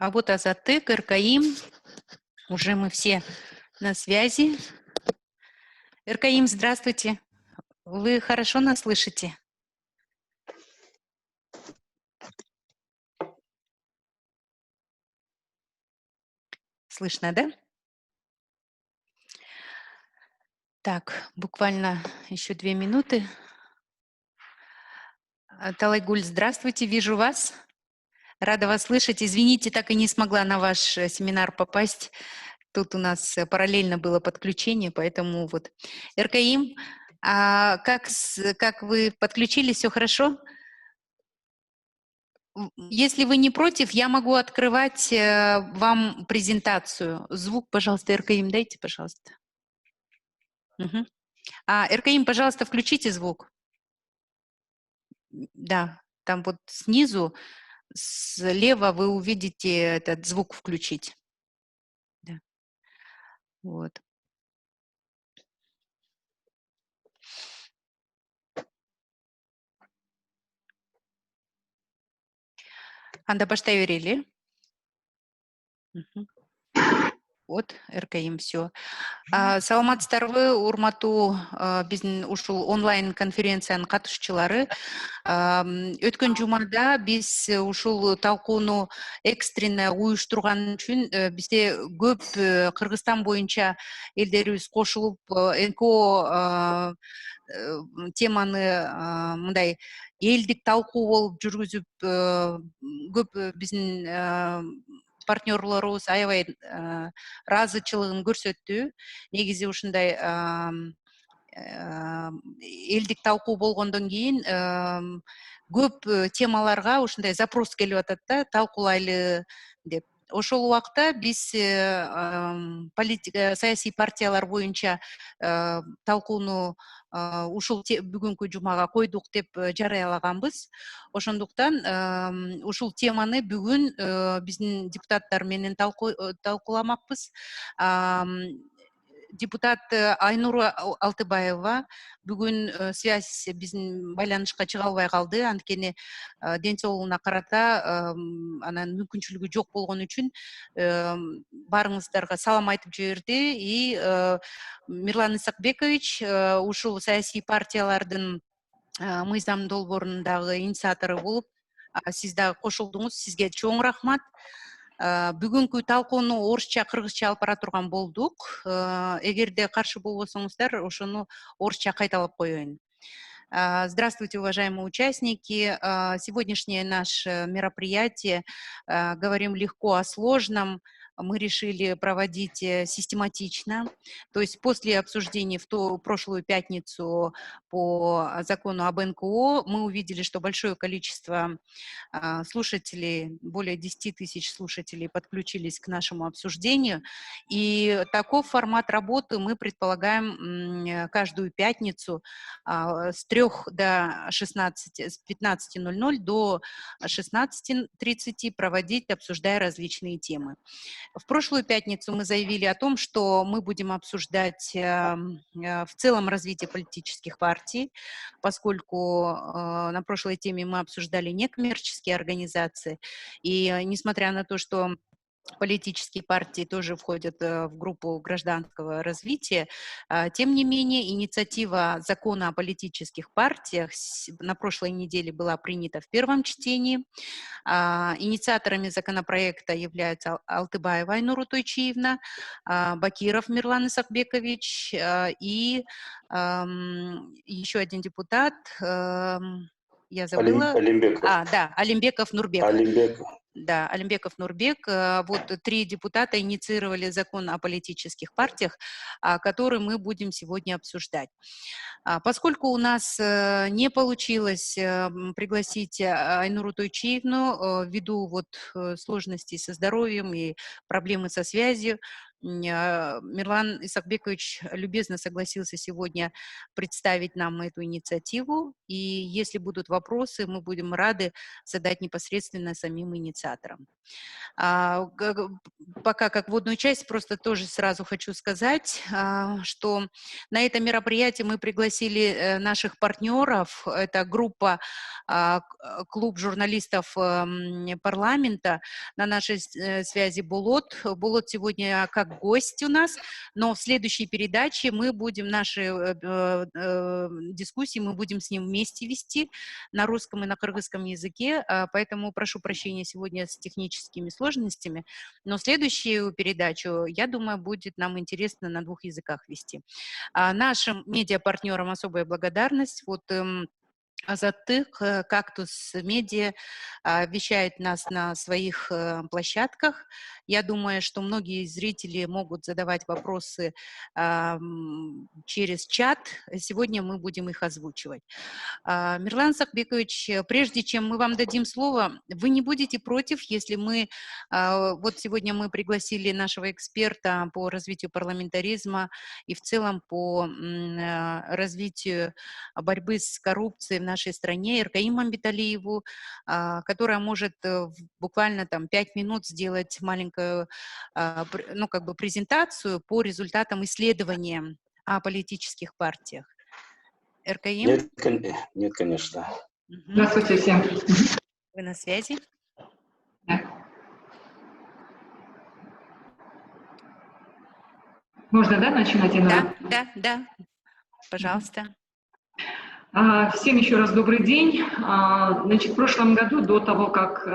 А вот Азатык, Эркаим, уже мы все на связи. Эркаим, здравствуйте. Вы хорошо нас слышите? Слышно, да? Так, буквально еще 2 минуты. Талайгуль, здравствуйте, вижу вас. Рада вас слышать. Извините, так и не смогла на ваш семинар попасть. Тут у нас параллельно было подключение, поэтому вот. Эркаим, как вы подключились, все хорошо? Если вы не против, я могу открывать вам презентацию. Звук, пожалуйста, РКИМ дайте, пожалуйста. Угу. РКИМ, пожалуйста, включите звук. Да, там вот снизу, слева вы увидите этот звук включить. Да. Вот. Анда баштай берели. Вот, РКИМ, все. Саламатсыздарбы, урматтуу биздин ушул онлайн конференциянын катышуучулары. Өткөн жумада биз ушул талкууну экстренно уюштурган үчүн бизде көп Кыргызстан боюнча элдерибиз кошулуп НКО теманы мындай элдик талкуу болуп жүргүзүп көп биздин партнерлорубуз аябай ыраазычылыгын көрсөттү. Негизи ушундай элдик талкуу болгондон кийин көп темаларга ушундай запрос келип атат да, талкуулайлы деп. Ошол убакта биз политика, саясий партиялар боюнча талкууну ушул бүгүнкү жумага койдук деп жарыялаганбыз. Ошондуктан ушул теманы бүгүн биздин депутаттар менен талкууламакпыз. Депутат Айнура Алтыбаева бүгүн связь биздин байланышка чыга албай калды. Анткени ден соолугуна карата анан мүмкүнчүлүгү жок болгон үчүн баарыңыздарга салам айтып жиберди. И Мирлан Исакбекович ушул саясий партиялардын мыйзам долбоорундагы инициатору болуп, сиз дагы кошулдуңуз. Сизге чоң рахмат. Бүгүнкү талкууну орусча, кыргызча алып бара турган болдук. Эгерде каршы болбосоңуздар, ошону орусча кайталап коеюн. Здравствуйте, уважаемые участники. Сегодняшнее наше мероприятие «Говорим легко о сложном» мы решили проводить систематично. То есть после обсуждений в прошлую пятницу по закону об НКО мы увидели, что большое количество слушателей, более 10 тысяч слушателей подключились к нашему обсуждению. И таков формат работы мы предполагаем каждую пятницу с 3 до 16, с 15:00 до 16:30 проводить, обсуждая различные темы. В прошлую пятницу мы заявили о том, что мы будем обсуждать в целом развитие политических партий, поскольку на прошлой теме мы обсуждали некоммерческие организации. И несмотря на то, что политические партии тоже входят в группу гражданского развития. Тем не менее, инициатива закона о политических партиях на прошлой неделе была принята в первом чтении. Инициаторами законопроекта являются Алтыбаева Айнура Тойчиевна, Бакиров Мирлан Исакбекович и еще один депутат, я забыла. Алимбеков. Да, Алимбеков Нурбек. Да, Алимбеков Нурбек. Вот 3 депутата инициировали закон о политических партиях, который мы будем сегодня обсуждать. Поскольку у нас не получилось пригласить Айнуру Тойчиевну ввиду вот сложностей со здоровьем и проблемы со связью, Мирлан Исакбекович любезно согласился сегодня представить нам эту инициативу, и если будут вопросы, мы будем рады задать непосредственно самим инициаторам. Пока как вводную часть просто тоже сразу хочу сказать, что на это мероприятие мы пригласили наших партнеров. Это группа клуб журналистов парламента. На нашей связи Булот. Булот сегодня как гость у нас, но в следующей передаче мы будем наши дискуссии мы будем с ним вместе вести на русском и на кыргызском языке, поэтому прошу прощения сегодня с техническими сложностями, но следующую передачу, я думаю, будет нам интересно на двух языках вести. Нашим медиапартнерам особая благодарность. Вот Азаттык, Кактус Медиа вещает нас на своих площадках. Я думаю, что многие зрители могут задавать вопросы через чат. Сегодня мы будем их озвучивать. Мирлан Исакбекович, прежде чем мы вам дадим слово, вы не будете против, если мы... Вот сегодня мы пригласили нашего эксперта по развитию парламентаризма и в целом по развитию борьбы с коррупцией в нашей стране, Эркаим Мамбеталиеву, которая может буквально там 5 минут сделать маленькую, ну, как бы презентацию по результатам исследования о политических партиях. Эркаим? Нет, конечно. Здравствуйте всем. Вы на связи? Да. Можно, да, начинать? Да. Пожалуйста. Всем еще раз добрый день. Значит, в прошлом году, до того, как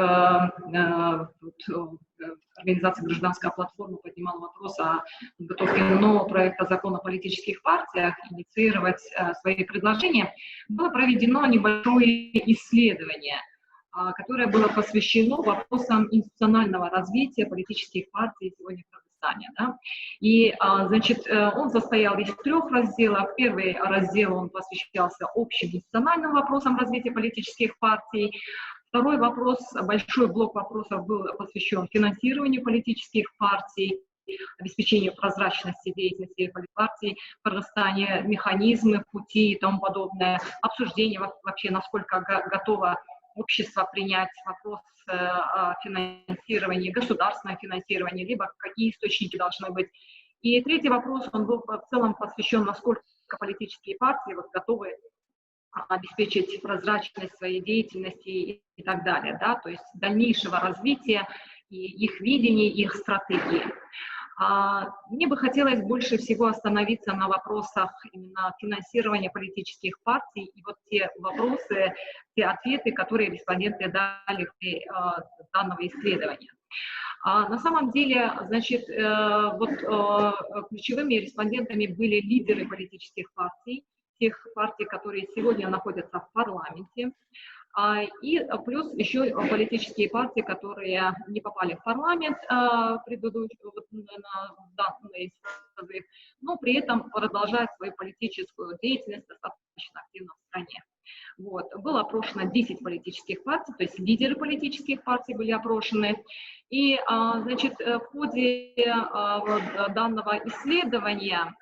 организация «Гражданская платформа» поднимала вопрос о подготовке нового проекта закона о политических партиях, инициировать свои предложения, было проведено небольшое исследование, которое было посвящено вопросам институционального развития политических партий сегодня в Кыргызстане. Да? И, значит, он состоял из 3 разделов. Первый раздел он посвящался общим институциональным вопросам развития политических партий. Второй вопрос, большой блок вопросов был посвящен финансированию политических партий, обеспечению прозрачности деятельности партий в Кыргызстане, механизмы, пути и тому подобное, обсуждение вообще, насколько готово общество принять вопрос финансирования, государственного финансирования, либо какие источники должны быть. И третий вопрос, он был в целом посвящен, насколько политические партии готовы обеспечить прозрачность своей деятельности и так далее, да, то есть дальнейшего развития и их видения, их стратегии. Мне бы хотелось больше всего остановиться на вопросах именно финансирования политических партий и вот те вопросы, те ответы, которые респонденты дали при данного исследования. На самом деле, значит, вот ключевыми респондентами были лидеры политических партий, тех партий, которые сегодня находятся в парламенте, и плюс еще политические партии, которые не попали в парламент но при этом продолжают свою политическую деятельность достаточно активно в стране. Вот. Было опрошено 10 политических партий, то есть лидеры политических партий были опрошены. И, значит, в ходе данного исследования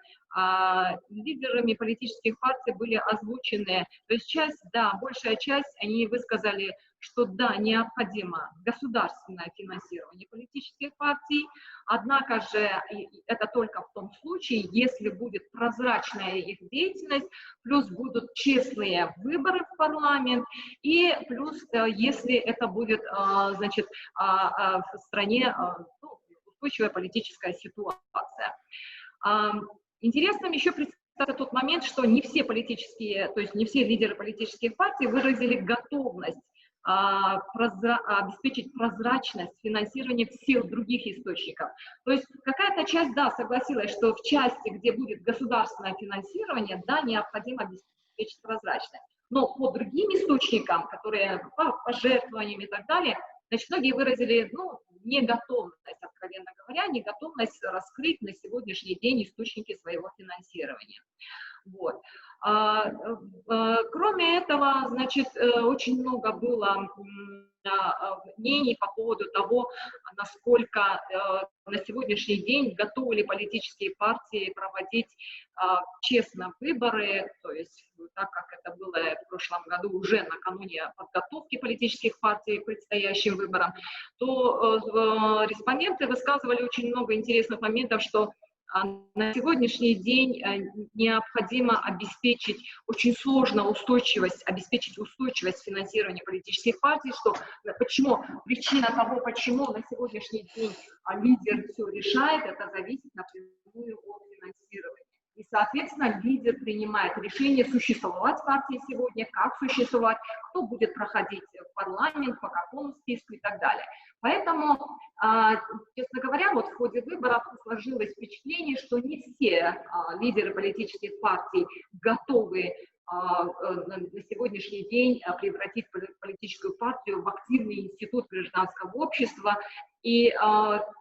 лидерами политических партий были озвучены, то есть часть, да, большая часть, они высказали, что да, необходимо государственное финансирование политических партий, однако же это только в том случае, если будет прозрачная их деятельность, плюс будут честные выборы в парламент, и плюс, если это будет, значит, в стране устойчивая политическая ситуация. Интересным еще представляется тот момент, что не все политические, то есть не все лидеры политических партий выразили готовность обеспечить прозрачность финансирования всех других источников. То есть какая-то часть, да, согласилась, что в части, где будет государственное финансирование, да, необходимо обеспечить прозрачность. Но по другим источникам, которые по пожертвованиям и так далее, значит, многие выразили, ну, неготовность, откровенно говоря, неготовность раскрыть на сегодняшний день источники своего финансирования. Вот. Кроме этого, значит, очень много было мнений по поводу того, насколько на сегодняшний день готовы ли политические партии проводить честно выборы, то есть так как это было в прошлом году уже накануне подготовки политических партий к предстоящим выборам, то респонденты высказывали очень много интересных моментов, что на сегодняшний день необходимо обеспечить очень сложно обеспечить устойчивость финансирования политических партий, что причина того, почему на сегодняшний день лидер все решает, это зависит напрямую от финансирования. И, соответственно, лидер принимает решение, существовать партии сегодня, как существовать, кто будет проходить в парламент, по какому списку и так далее. Поэтому, честно говоря, вот в ходе выборов сложилось впечатление, что не все лидеры политических партий готовы на сегодняшний день превратить политическую партию в активный институт гражданского общества. И,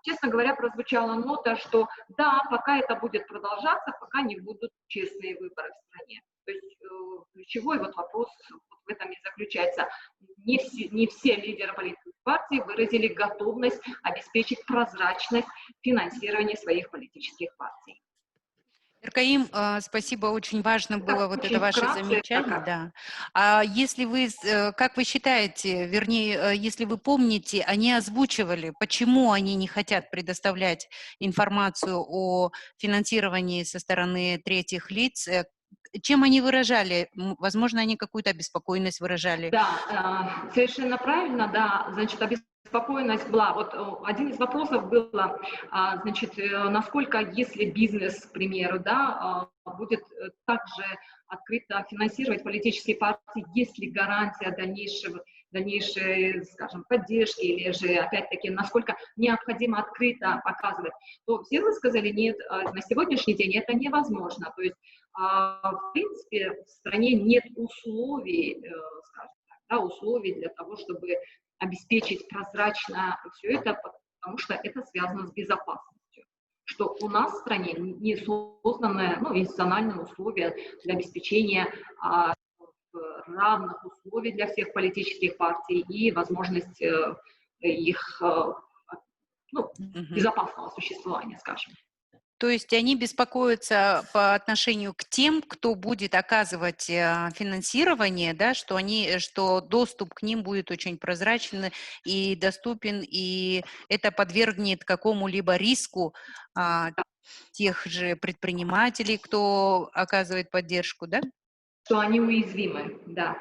честно говоря, прозвучала нота, что да, пока это будет продолжаться, пока не будут честные выборы в стране. То есть ключевой вот вопрос в этом и заключается. Не все лидеры политических партий выразили готовность обеспечить прозрачность финансирования своих политических партий. Эркаим, спасибо, очень важно было вот это ваше замечание, да. А если вы, как вы считаете, вернее, если вы помните, они озвучивали, почему они не хотят предоставлять информацию о финансировании со стороны третьих лиц? Чем они выражали? Возможно, они какую-то обеспокоенность выражали? Да, совершенно правильно, да, значит, обеспокоенность была. Вот один из вопросов был, значит, насколько, если бизнес, к примеру, да, будет также открыто финансировать политические партии, есть ли гарантия дальнейшей, скажем, поддержки, или же, опять-таки, насколько необходимо открыто показывать, то все высказали, нет, на сегодняшний день это невозможно. То есть, в принципе, в стране нет условий, скажем так, да, условий для того, чтобы обеспечить прозрачно все это, потому что это связано с безопасностью. Что у нас в стране не созданы институциональные условия для обеспечения равных условий для всех политических партий и возможность их безопасного существования, скажем. То есть они беспокоятся по отношению к тем, кто будет оказывать финансирование, да, что доступ к ним будет очень прозрачен и доступен, и это подвергнет какому-либо риску тех же предпринимателей, кто оказывает поддержку, да? Что они уязвимы, да.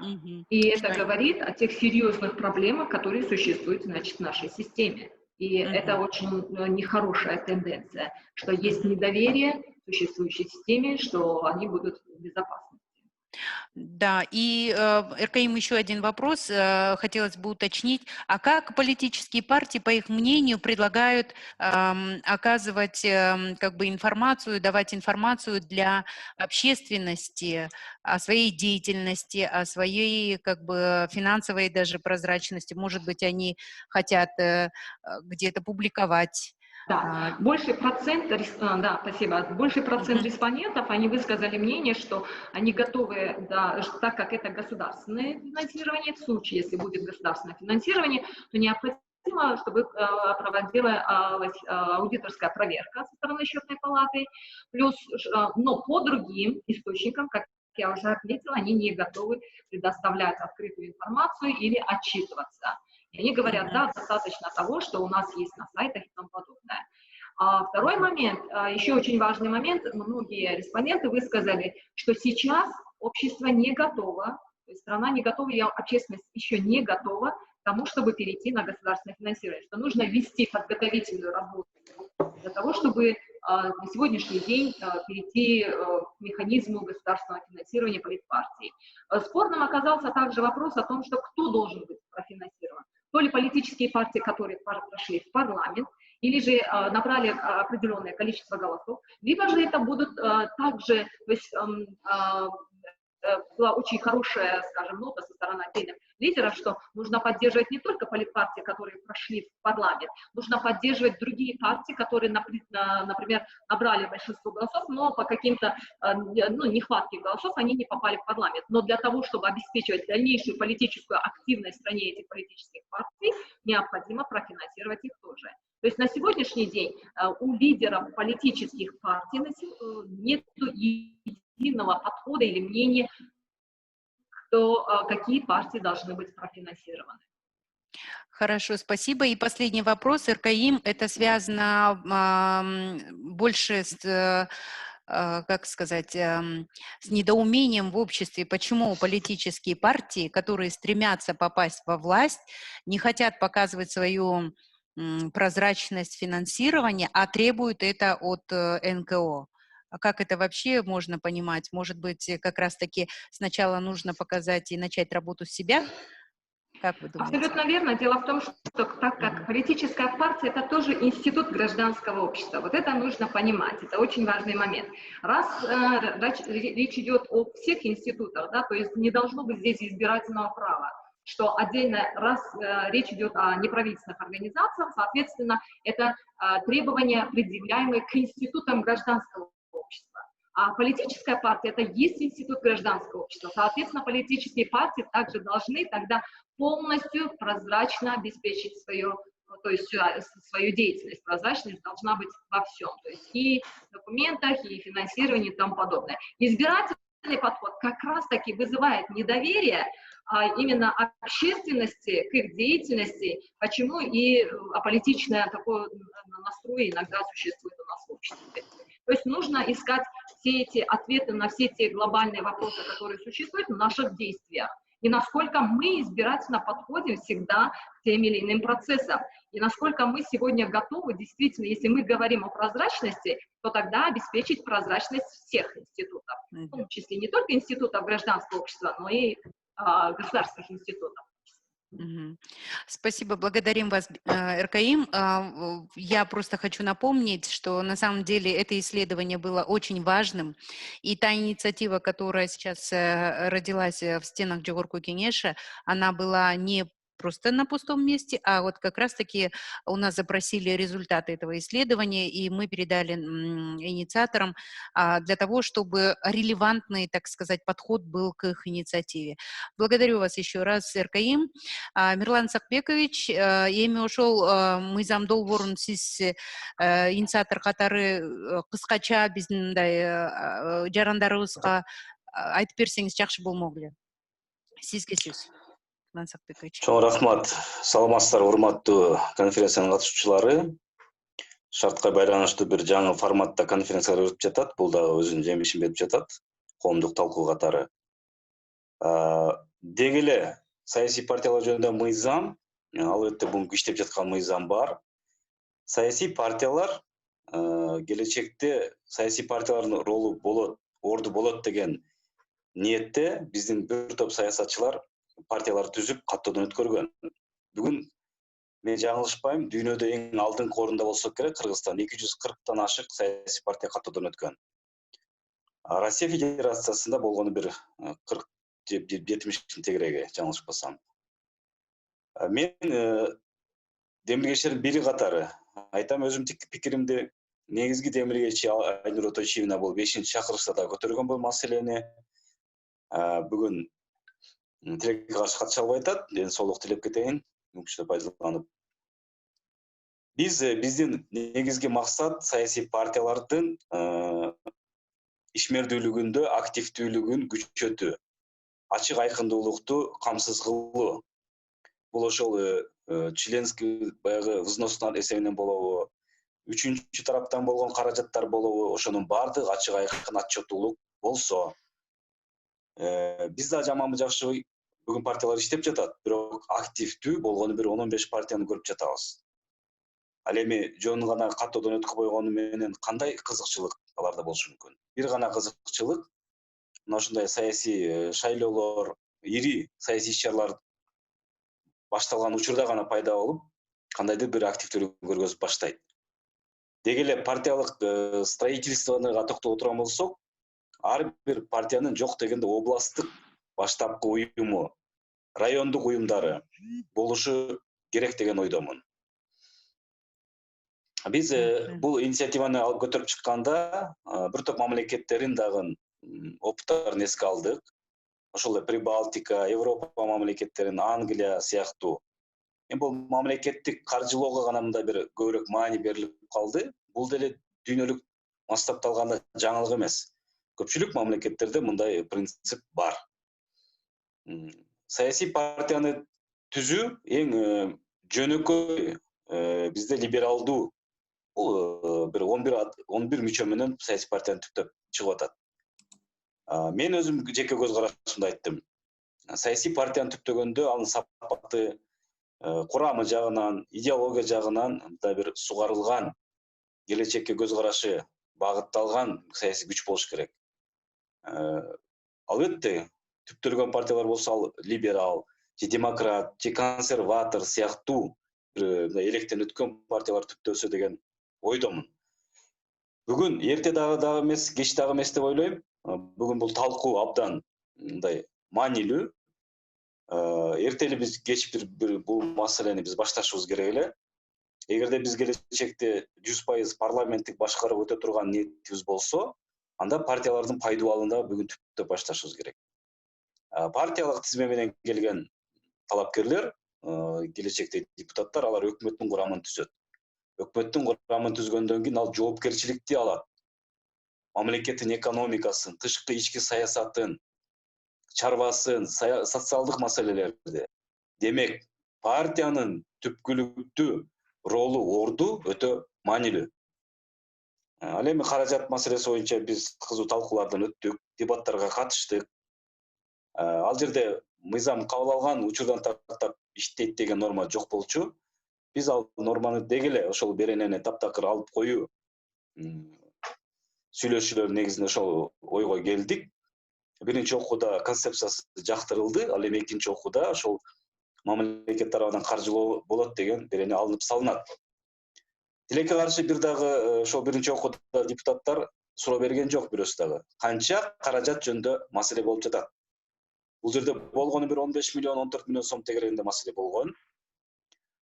И это говорит о тех серьезных проблемах, которые существуют, значит, в нашей системе. И это очень нехорошая тенденция, что есть недоверие к существующей системе, что они будут в безопасности. Да, и, Эркаим, еще один вопрос хотелось бы уточнить. А как политические партии, по их мнению, предлагают оказывать как бы информацию, давать информацию для общественности о своей деятельности, о своей как бы финансовой даже прозрачности? Может быть, они хотят где-то публиковать? Да, больший процент респондентов, они высказали мнение, что они готовы, да, так как это государственное финансирование, в случае, если будет государственное финансирование, то необходимо, чтобы проводилась аудиторская проверка со стороны счетной палаты, но по другим источникам, как я уже отметила, они не готовы предоставлять открытую информацию или отчитываться. И они говорят, да, достаточно того, что у нас есть на сайтах и тому подобное. Второй момент, еще очень важный момент, многие респонденты высказали, что сейчас общество не готово, то есть страна не готова, и общественность еще не готова к тому, чтобы перейти на государственное финансирование, что нужно ввести подготовительную работу для того, чтобы на сегодняшний день перейти к механизму государственного финансирования политпартий. Спорным оказался также вопрос о том, что кто должен быть профинансирован. То ли политические партии, которые прошли в парламент, или же набрали определенное количество голосов, либо же это будут также, то есть, была очень хорошая, скажем, нота со стороны отдельных лидеров, что нужно поддерживать не только политпартии, которые прошли в парламент, нужно поддерживать другие партии, которые, например, набрали большинство голосов, но по каким-то нехватке голосов они не попали в парламент. Но для того, чтобы обеспечивать дальнейшую политическую активность в стране этих политических партий, необходимо профинансировать их тоже. То есть на сегодняшний день у лидеров политических партий нет единого подхода или мнения, какие партии должны быть профинансированы. Хорошо, спасибо. И последний вопрос, РКИМ, это связано больше с, как сказать, с недоумением в обществе, почему политические партии, которые стремятся попасть во власть, не хотят показывать свою прозрачность финансирования, а требуют это от НКО. А как это вообще можно понимать? Может быть, как раз-таки сначала нужно показать и начать работу с себя? Как вы думаете? Абсолютно верно. Дело в том, что так как политическая партия – это тоже институт гражданского общества. Вот это нужно понимать, это очень важный момент. Раз речь идет о всех институтах, да, то есть не должно быть здесь избирательного права, что отдельно, раз речь идет о неправительственных организациях, соответственно, это требования, предъявляемые к институтам гражданского общества. А политическая партия – это есть институт гражданского общества. Соответственно, политические партии также должны тогда полностью прозрачно обеспечить свою деятельность. Прозрачность должна быть во всем, то есть и в документах, и финансировании и тому подобное. Избирательный подход как раз-таки вызывает недоверие именно общественности к их деятельности, почему и аполитичное такое настрой иногда существует у нас в обществе. То есть нужно искать все эти ответы на все те глобальные вопросы, которые существуют в наших действиях. И насколько мы избирательно подходим всегда к тем или иным процессам. И насколько мы сегодня готовы, действительно, если мы говорим о прозрачности, то тогда обеспечить прозрачность всех институтов. В том числе не только институтов гражданского общества, но и государственных институтов. Спасибо, благодарим вас, РКИМ. Я просто хочу напомнить, что на самом деле это исследование было очень важным, и та инициатива, которая сейчас родилась в стенах Джогорку Кенеша, она была не просто на пустом месте, а вот как раз-таки у нас запросили результаты этого исследования, и мы передали инициаторам для того, чтобы релевантный, так сказать, подход был к их инициативе. Благодарю вас еще раз, РКИМ. Мирлан Сакбекович, эми ошол мыйзам долбоорун сиз инициатор катары кыскача биздин мындай жарандарыбызга айтып берсеңиз жакшы болмок эле. Сизге сөз. Мирлан Сакбекович. Чоң рахмат. Саламатсыздар, урматтуу конференциянын катышуучулары. Шартка байланыштуу бир жаңы форматта конференциялар өтүп жатат. Бул дагы өзүнүн жемишин берип жатат. Коомдук талкуу катары. Деги эле саясий партиялар жөнүндө мыйзам, албетте бүгүнкү иштеп жаткан мыйзам бар. Саясий партиялар келечекте саясий партиялардын ролу болот, орду болот деген ниетте биздин бир топ саясатчылар партиялар түзүп каттоодон өткөргөн. Бүгүн мен жаңылышпайм, дүйнөдө эң алдыңкы орунда болсо керек Кыргызстан 240тан ашык саясий партия каттоодон өткөн. Россия Федерациясында болгону бир 40-70 тегереги, жаңылышпасам. Мен демилгечтердин бири катары айтам, өзүмдүн пикиримди негизги демилгечи Айнур Отойчиевна бул 5-чакырышта да көтөргөн бул маселени. Бүгүн тилекке каршы катыша албай атат, ден соолук тилеп кетейин, мүмкүнчүлүктү пайдаланып. Биздин негизги максат саясий партиялардын ишмердүүлүгүндө активдүүлүгүн күчөтүү, ачык айкындуулукту камсыз кылуу. Бул ошол членский баягы взностун эсебинен болобу, үчүнчү тараптан болгон каражаттар болобу, ошонун баардыгы ачык айкын отчеттуулук болсо. Биз да жаманбы жакшыбы бүгүн партиялар иштеп жатат, бирок активдүү болгону бир 10-15 партияны көрүп жатабыз. Ал эми жөн гана каттоодон өткөбөй койгону менен кандай кызыкчылык аларда болушу мүмкүн? Бир гана кызыкчылык мына ушундай саясий шайлоолор, ири саясий иш-чаралар башталган учурда гана пайда болуп, кандайдыр бир активдүүлүк көргөзүп баштайт. Деги эле партиялык строительствону токтоло турган болсок, ар бир партиянын жок дегенде областтык баштапкы уюму, райондук уюмдары болушу керек деген ойдомун. Биз бул инициативаны алып көтөрүп чыкканда бир топ мамлекеттердин дагы опыттарын эске алдык. Ошол эле Прибалтика, Европа мамлекеттерин, Англия сыяктуу. Бул мамлекеттик каржылоого гана мындай бир көбүрөөк маани берилип калды. Бул деле дүйнөлүк масштабта алганда жаңылык эмес. Көпчүлүк мамлекеттерде мындай принцип бар. Саясий партияны түзүү эң жөнөкөй бизде либералдуу бул бир 11 мүчө менен саясий партияны түптөп чыгып атат. Мен өзүм жеке көз карашымда айттым. Саясий партияны түптөгөндө анын сапаты, курамы жагынан, идеология жагынан мындай бир сугарылган, келечекке көз карашы багытталган саясий күч болуш керек. Албетте, түптөлгөн партиялар болсо ал либерал, же демократ, же консерватор сыяктуу электен өткөн партиялар түптөлсө деген ойдомун. Бүгүн эрте дагы эмес, кеч дагы эмес деп ойлойм. Бүгүн бул талкуу абдан мындай маанилүү. Эртели биз кеч бир бул маселени биз башташыбыз керек эле. Эгерде биз келечекте 100% парламенттик башкарып өтө турган ниетибиз болсо, анда партиялардын пайдубалын да бүгүн түптөп башташыбыз керек. Партиялык тизме менен келген талапкерлер, келечекте депутаттар, алар өкмөттүн курамын түзөт. Өкмөттүн курамын түзгөндөн кийин ал жоопкерчиликти алат. Мамлекеттин экономикасын, тышкы ички саясатын, чарбасын, социалдык маселелерди. Демек, партиянын түпкүлүктүү ролу, орду өтө маанилүү. Ал эми каражат маселеси боюнча биз кызуу талкуулардан өттүк, дебаттарга катыштык. Ал жерде мыйзам кабыл алган учурдан тартап иштейт деген норма жок болчу. Биз ал норманы деги эле ошол беренени таптакыр алып коюу сүйлөшүүлөр негизинде ошол ойго келдик. Биринчи окууда концепциясы жактырылды, ал эми экинчи окууда ошол мамлекет тарабынан каржылоо болот деген берене алынып салынат. Тилекке каршы бир дагы ошол биринчи окууда депутаттар суроо берген жок бирөөсү дагы. Канча каражат жөнүндө маселе болуп жатат. Бул жерде болгону бир 15 миллион, 14 миллион сом тегерегинде маселе болгон.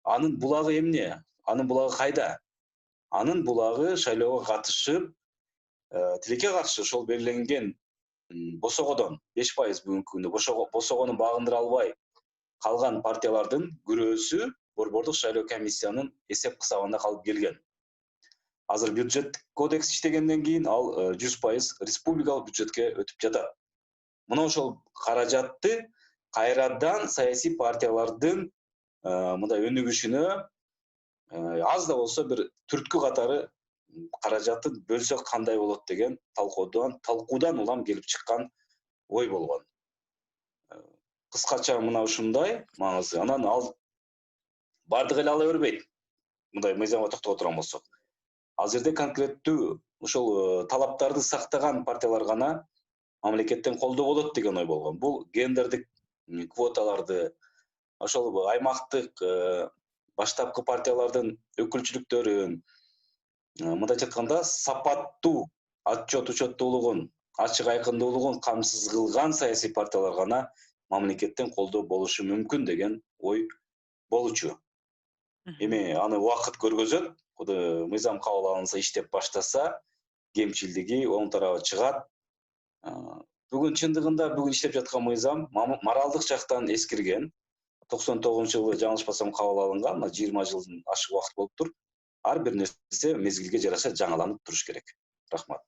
Анын булагы эмне? Анын булагы кайда? Анын булагы шайлоого катышып, тилекке каршы ошол белгиленген босогодон 5% бүгүнкү күндө босогону багындыра албай калган партиялардын күрөөсү Борбордук шайлоо комиссиянын эсеп кысабында калып келген. Азыр бюджеттик кодекс иштегенден кийин ал 100% республикалык бюджетке өтүп жатат. Мына ошол каражатты кайрадан саясий партиялардын мындай өнүгүшүнө аз да болсо бир түрткү катары каражатын бөлсөк кандай болот деген талкуудан улам келип чыккан ой болгон. Кыскача мына ушундай маңызы. Анан ал бардыгы эле ала бербейт. Мындай мыйзамга токтого турган болсок. Ал жерде конкреттүү ошол талаптарды сактаган партиялар гана мамлекеттен колдоо болот деген ой болгон. Бул гендердик квоталарды, ошол аймактык баштапкы партиялардын өкүлчүлүктөрүн, мындайча айтканда сапаттуу отчет учеттуулугун, ачык айкындуулугун камсыз кылган саясий партиялар гана мамлекеттен колдоо болушу мүмкүн деген ой болчу. Эми аны убакыт көргөзөт. Мыйзам кабыл алынса, иштеп баштаса, кемчилдиги оң тарабы чыгат. Бүгүн чындыгында бүгүн иштеп жаткан мыйзам моралдык жактан эскирген. 99-жылы жаңылышпасам кабыл алынган, 20 жылдын ашык убакыт болуптур. Ар бир нерсе мезгилге жараша жаңыланып туруш керек. Рахмат.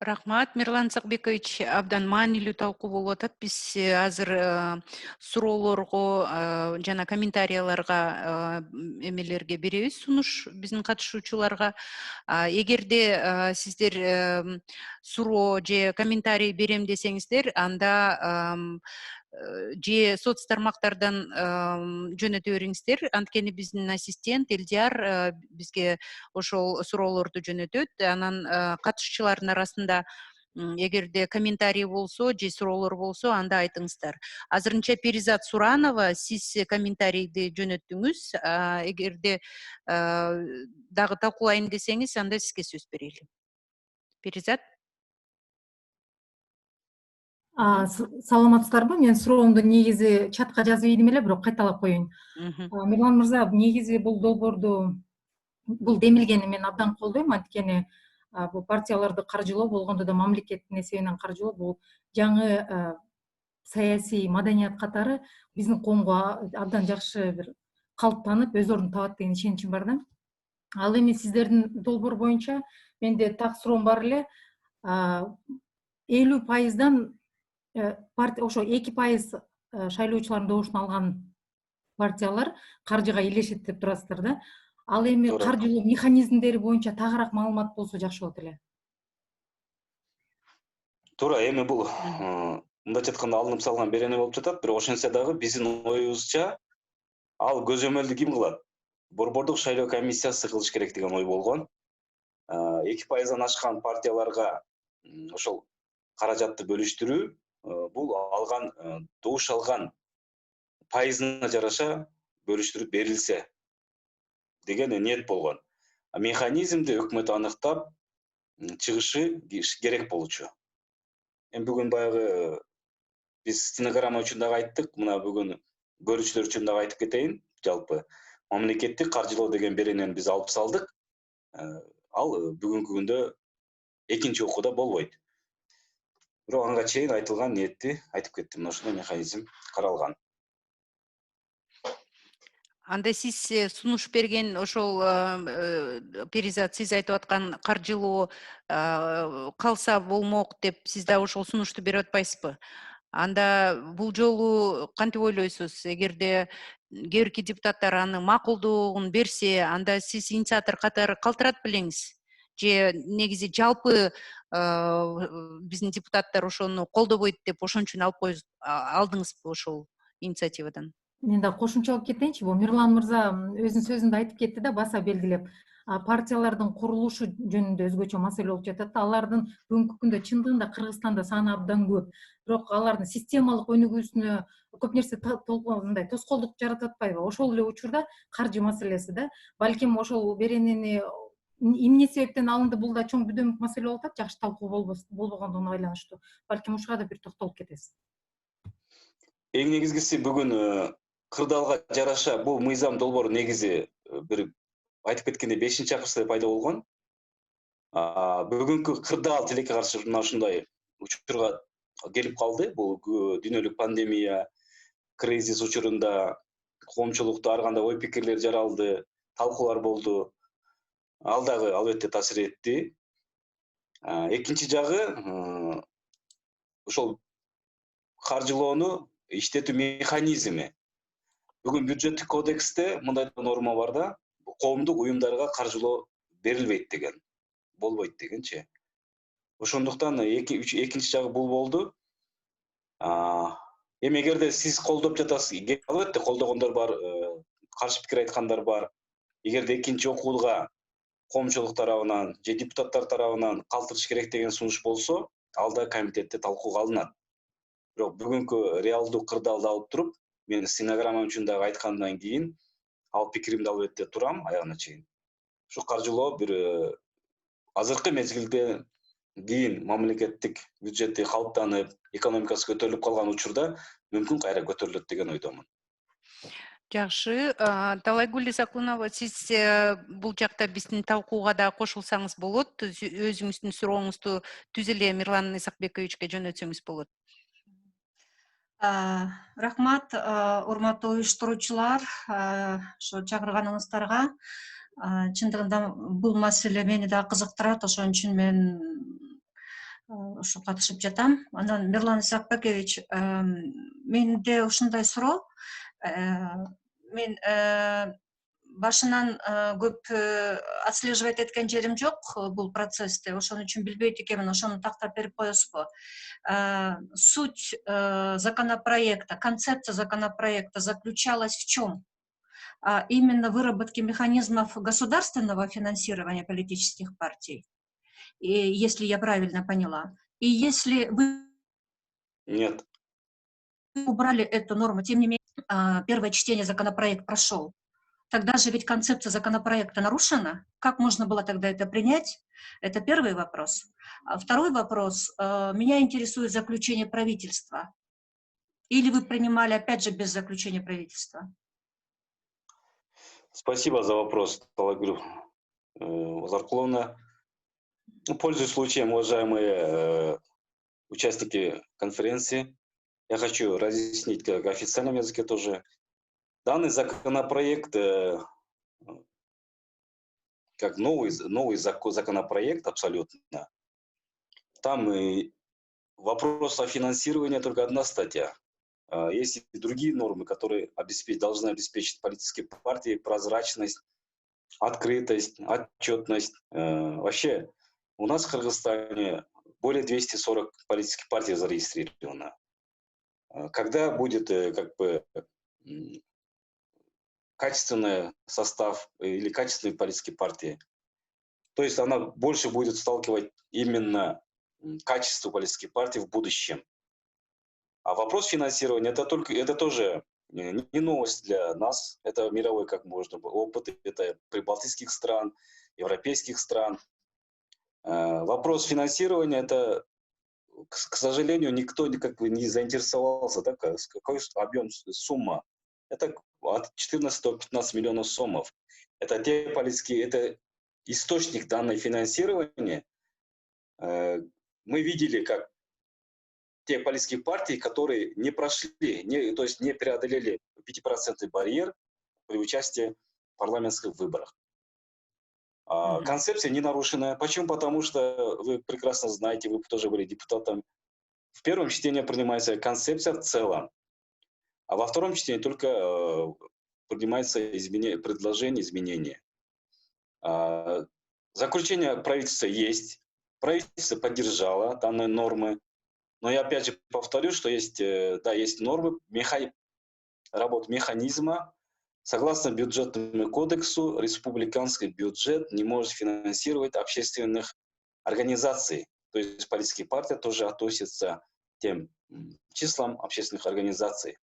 Рахмат, Мирлан Сакбекович, абдан маанилүү талкуу болуп атат. Биз азыр суроолорго жана комментарияларга эмелерге беребиз, сунуш биздин катышуучуларга. Эгерде сиздер суроо же комментарий берем десеңиздер, анда же соц тармактардан жөнөтө бериңиздер. Анткени биздин ассистент Элдияр бизге ошол суроолорду жөнөтөт. Анан катышуучулардын арасында эгерде комментарий болсо же суроолор болсо, анда айтыңыздар. Азырынча Перизат Суранова, сиз комментарийди жөнөттүңүз. Эгерде дагы талкуулайын десеңиз, анда сизге сөз берели. Перизат. Саламатсыздарбы? Мен суроомду негизи чатка жазып ийдим эле, бирок кайталап коеюн. Мирлан мырза, негизи бул долбоорду, бул демилгени мен абдан колдойм, анткени бул партияларды каржылоо, болгондо да мамлекеттин эсебинен каржылоо бул жаңы саясий маданият катары биздин коомго абдан жакшы бир калыптанып, өз ордун табат деген ишеничим бар да. Ал эми сиздердин долбоор боюнча менде так суроом бар эле. 50%дан ошо 2% шайлоочулардын добушун алган партиялар каржыга илешет деп турасыздар да. Ал эми Туура. каржылоо механизмдери боюнча тагыраак маалымат болсо жакшы болот эле. Туура, эми бул мындайча айтканда алынып салган берене болуп жатат, бирок ошентсе дагы биздин оюбузча ал көзөмөлдү ким кылат? Борбордук шайлоо комиссиясы кылыш керек деген ой болгон. 2%дан ашкан партияларга ошол каражатты бөлүштүрүү бул алган добуш алган пайызына жараша бөлүштүрүп берилсе деген ниет болгон. Механизмди өкмөт аныктап чыгышы керек болчу. Эми бүгүн баягы биз стенограмма үчүн дагы айттык, мына бүгүн көрүүчүлөр үчүн дагы айтып кетейин. Жалпы мамлекеттик каржылоо деген беренени биз алып салдык. Ал бүгүнкү күндө экинчи окууда болбойт. Бирок анга чейин айтылган ниетти айтып кеттим. Мына ушундай механизм каралган. Анда сиз сунуш берген ошол Перизат сиз айтып аткан каржылоо калса болмок деп сиз да ошол сунушту берип атпайсызбы? Анда бул жолу кантип ойлойсуз? Эгерде кээ бирки депутаттар аны макулдугун берсе, анда сиз инициатор катары калтырат белеңиз? Же негизи жалпы биздин депутаттар ошону колдобойт деп ошон үчүн алып алдыңызбы ошол инициативадан? Мен да кошумчалап кетейинчи, бул Мирлан мырза өзүнүн сөзүндө айтып кетти да, баса белгилеп. Партиялардын курулушу жөнүндө өзгөчө маселе болуп жатат да. Алардын бүгүнкү күндө чындыгында Кыргызстанда саны абдан көп. Бирок алардын системалык өнүгүүсүнө көп нерсе мындай тоскоолдук жаратып атпайбы? Ошол эле учурда каржы маселеси да. Балким ошол беренени эмне себептен алынды, бул да чоң бүдөмүк маселе болуп атат, жакшы талкуу болбогондугуна байланыштуу. Балким ушуга да бир токтолуп кетесиз. Эң негизгиси бүгүн кырдаалга жараша бул мыйзам долбоор негизи бир айтып кеткендей 5-чакырышта пайда болгон. Бүгүнкү кырдаал тилекке каршы мына ушундай учурга келип калды. Бул дүйнөлүк пандемия, кризис учурунда коомчулукта ар кандай ой пикирлер жаралды, талкуулар болду. Ал дагы албетте таасир этти. Экинчи жагы ошол каржылоону иштетүү механизми. Бүгүн бюджеттик кодексте мындай норма бар да, коомдук уюмдарга каржылоо берилбейт деген, болбойт дегенчи. Ошондуктан экинчи жагы бул болду. Эми эгерде сиз колдоп жатасыз, албетте колдогондор бар, каршы пикир айткандар бар. Эгерде экинчи окууга коомчулук тарабынан же депутаттар тарабынан калтырыш керек деген сунуш болсо, ал да комитетте талкууга алынат. Бирок бүгүнкү реалдуу кырдаалды алып туруп, мен стенограмма үчүн дагы айткандан кийин ал пикиримде албетте турам аягына чейин. Ушу каржылоо бир азыркы мезгилде кийин мамлекеттик бюджети калыптанып, экономикасы көтөрүлүп калган учурда мүмкүн кайра көтөрүлөт деген ойдомун. Жакшы. Талайгүл Исакунова, сиз бул жакта биздин талкууга да кошулсаңыз болот. Өзүңүздүн сурооңузду түз эле Мирлан Исакбековичке жөнөтсөңүз болот. Рахмат, урматтуу уюштуруучулар, ошо чакырганыңыздарга. Чындыгында бул маселе мени да кызыктырат, ошон үчүн мен ушу катышып жатам. Анан Мирлан Исакбекович, менде ушундай суроо. Мен башынан көп отслеживать эткен жерим жок бул процессти, ошон үчүн билбейт экенмин, ошону тактап берип коесузбу? Суть законопроекта, концепция законопроекта заключалась в чем? Именно выработке механизмов государственного финансирования политических партий, если я правильно поняла. И если вы Нет. убрали эту норму, тем не менее, первое чтение законопроект прошел, тогда же ведь концепция законопроекта нарушена. Как можно было тогда это принять? Это первый вопрос. А второй вопрос. Меня интересует заключение правительства. Или вы принимали, опять же, без заключения правительства? Спасибо за вопрос, Талагүл Озаркуловна. Пользуясь случаем, уважаемые участники конференции, я хочу разъяснить как официальном языке тоже. Данный законопроект, как новый законопроект абсолютно, там и вопрос о финансировании только одна статья. Есть и другие нормы, которые должны обеспечить политические партии прозрачность, открытость, отчетность. Вообще, у нас в Кыргызстане более 240 политических партий зарегистрировано. Когда будет качественный состав или качественные политические партии, то есть она больше будет сталкивать именно качество политических партий в будущем. А вопрос финансирования это тоже не новость для нас, это мировой как можно опыт, это прибалтийских стран, европейских стран. Вопрос финансирования это, к сожалению, никто не заинтересовался, да, какой объем сумма. Это от 14 до 15 миллионов сомов. Это те политические, это источник данной финансирования. Мы видели, как те политические партии, которые не прошли, то есть не преодолели 5% барьер при участии в парламентских выборах. Концепция не нарушена. Почему? Потому что вы прекрасно знаете, вы тоже были депутатом. В первом чтении принимается концепция в целом, а во втором чтении только принимается предложение изменения. Заключение правительства есть. Правительство поддержало данные нормы. Но я опять же повторю, что есть нормы работы механизма. Согласно бюджетному кодексу, республиканский бюджет не может финансировать общественных организаций. То есть политические партии тоже относятся к тем числам общественных организаций,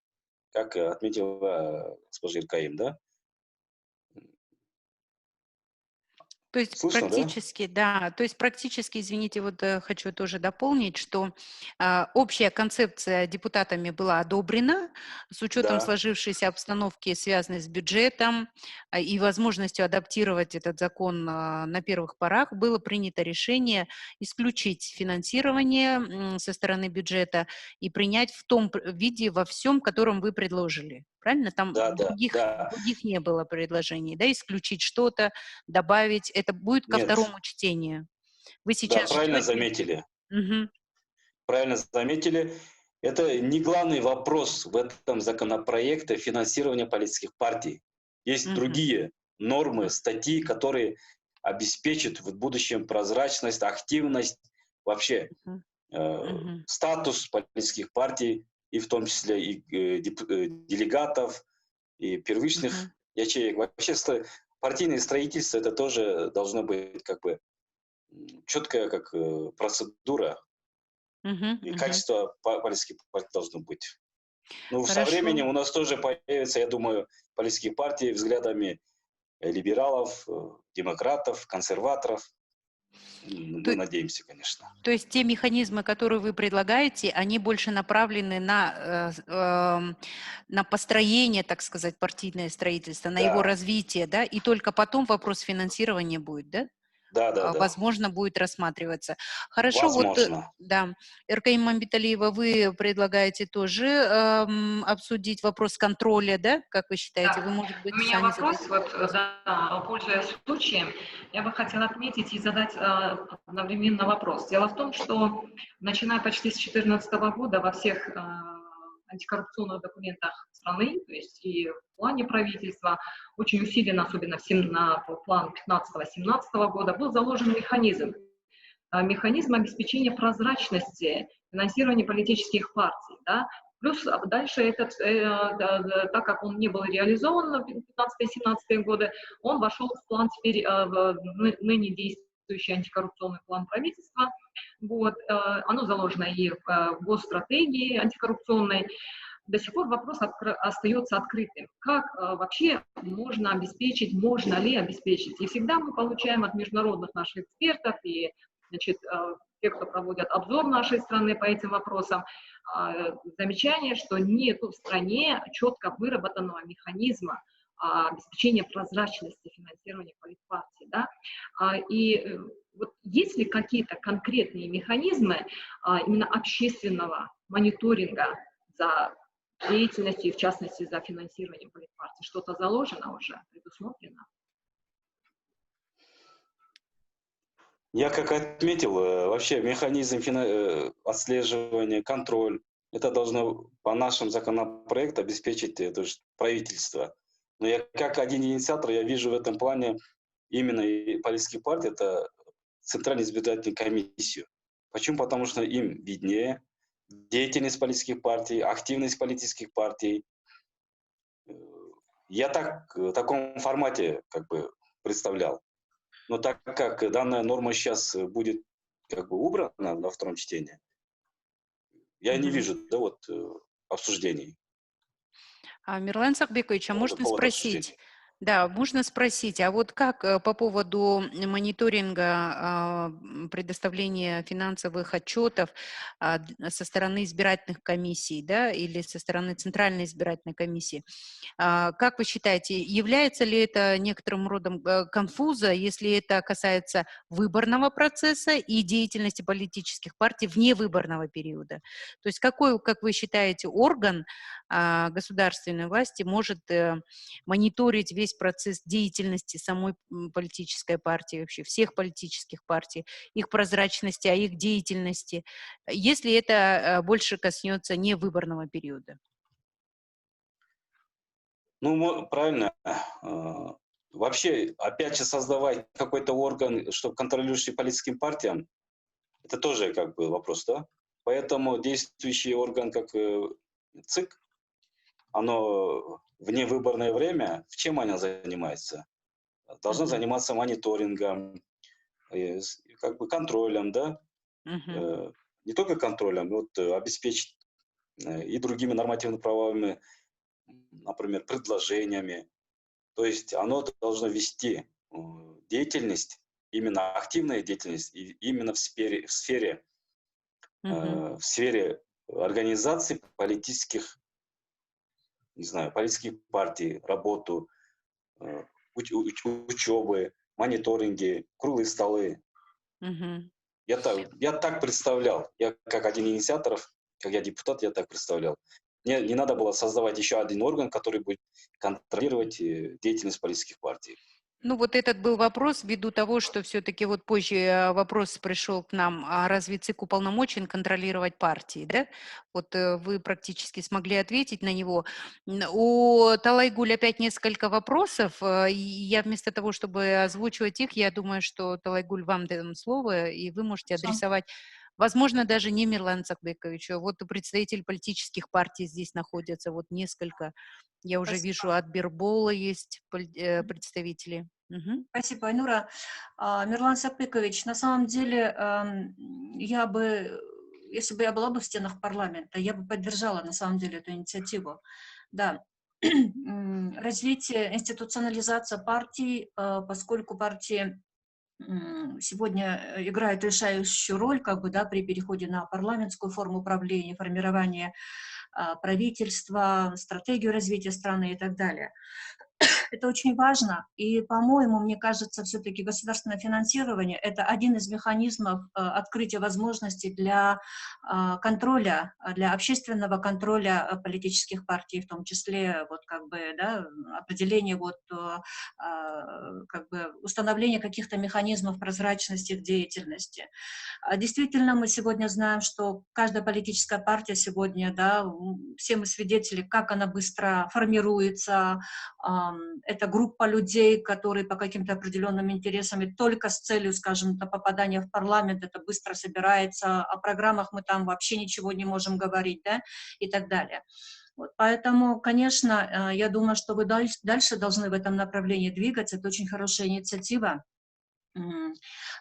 как отметила госпожа Иркаим, да? То есть Слышно, практически, да, то есть практически, извините, вот хочу тоже дополнить, что общая концепция депутатами была одобрена с учетом Да. сложившейся обстановки, связанной с бюджетом и возможностью адаптировать этот закон на первых порах, было принято решение исключить финансирование со стороны бюджета и принять в том виде, во всем, котором вы предложили. Правильно? Там других не было предложений, да, исключить что-то, добавить. Это будет ко Нет. второму чтению. Вы сейчас Да, правильно ждете? заметили. Угу. Правильно заметили. Это не главный вопрос в этом законопроекте финансирования политических партий. Есть другие нормы, статьи, которые обеспечат в будущем прозрачность, активность, вообще статус политических партий, и в том числе и делегатов, и первичных ячеек. Вообще партийное строительство это тоже должно быть как бы четкая процедура. И качество политических партий должно быть. Ну, со временем у нас тоже появятся, я думаю, политические партии взглядами либералов, демократов, консерваторов. Мы надеемся, конечно. То есть те механизмы, которые вы предлагаете, они больше направлены на построение, так сказать, партийное строительство, на его развитие, да, и только потом вопрос финансирования будет, да? Да. Возможно, будет рассматриваться. Хорошо, возможно. Эркаим Мамбеталиева, вы предлагаете тоже обсудить вопрос контроля, да, как вы считаете? Вы, может быть, у меня сами вопрос, пользуясь случаем, я бы хотела отметить и задать одновременно вопрос. Дело в том, что начиная почти с 2014 года во всех антикоррупционных документах страны, то есть и в плане правительства, очень усиленно, особенно на план 15-17 года, был заложен механизм обеспечения прозрачности финансирования политических партий. Да? Плюс дальше так как он не был реализован в 15-17 годы, он вошел в план теперь ныне действующий антикоррупционный план правительства. Вот, оно заложено и в госстратегии антикоррупционной. до сих пор вопрос остается открытым. Как вообще можно обеспечить, можно ли обеспечить? И всегда мы получаем от международных наших экспертов и, значит, тех, кто проводят обзор нашей страны по этим вопросам, замечание, что нет в стране четко выработанного механизма обеспечения прозрачности финансирования политпартий. Да? И вот есть ли какие-то конкретные механизмы именно общественного мониторинга за деятельностью, и в частности за финансированием политпартий? Что-то заложено уже, предусмотрено? Я как отметил, вообще механизм отслеживания, контроль, это должно по нашим законопроектам обеспечить это же правительство. Но я как один инициатор, я вижу в этом плане именно и политические партии, это Центральную избирательную комиссию. Почему? Потому что им виднее деятельность политических партий, активность политических партий. Я так, в таком формате как бы представлял. Но так как данная норма сейчас будет как бы убрана на втором чтении, я не вижу обсуждений. Мирлан Сакбекович, а можно Повод спросить, обсуждений. да, можно спросить, а вот как по поводу мониторинга предоставления финансовых отчетов со стороны избирательных комиссий, да, или со стороны Центральной избирательной комиссии, как вы считаете, является ли это некоторым родом конфуза, если это касается выборного процесса и деятельности политических партий вне выборного периода? То есть какой, как вы считаете, орган государственной власти может мониторить весь процесс деятельности самой политической партии, вообще всех политических партий, их прозрачности, а их деятельности, если это больше коснется не выборного периода? Ну, правильно. Вообще, опять же, создавать какой-то орган, чтобы контролирующий политическим партиям, это тоже как бы вопрос, да? Поэтому действующий орган, как ЦИК, оно в невыборное время, в чем она занимается? Должна заниматься мониторингом, как бы контролем, да? Не только контролем, вот обеспечить и другими нормативно-правовыми, например, предложениями. То есть оно должно вести деятельность, именно активная деятельность, и именно в сфере организации политических, не знаю, политических партий, работу, учебы, мониторинги, круглые столы. Я так представлял. Я как один из инициаторов, как я депутат, я так представлял. Мне не надо было создавать еще один орган, который будет контролировать деятельность политических партий. Ну, вот этот был вопрос ввиду того, что все-таки вот позже вопрос пришел к нам, а разве ЦИК уполномочен контролировать партии, да? Вот вы практически смогли ответить на него. У Талайгуль опять несколько вопросов, и я вместо того, чтобы озвучивать их, я думаю, что, Талайгуль, вам дам слово, и вы можете адресовать, возможно, даже не Мирлану Сакбековичу, вот представители политических партий здесь находятся, вот несколько. Я уже вижу, от Бирбола есть представители. Спасибо, Айнура. Мирлан Сапыкович, на самом деле, если бы я была бы в стенах парламента, я бы поддержала на самом деле эту инициативу. Да, развитие, институционализация партий, поскольку партии сегодня играют решающую роль как бы, да, при переходе на парламентскую форму управления, формирование правительства, стратегию развития страны и так далее. Это очень важно, и, по-моему, мне кажется, все-таки государственное финансирование – это один из механизмов открытия возможностей для контроля, для общественного контроля политических партий, в том числе вот, как бы, да, определение, вот, как бы, установление каких-то механизмов прозрачности в деятельности. Действительно, мы сегодня знаем, что каждая политическая партия сегодня, да, все мы свидетели, как она быстро формируется. Это группа людей, которые по каким-то определенным интересам и только с целью, скажем, попадания в парламент, это быстро собирается, о программах мы там вообще ничего не можем говорить, да, и так далее. Вот, поэтому, конечно, я думаю, что вы дальше должны в этом направлении двигаться, это очень хорошая инициатива.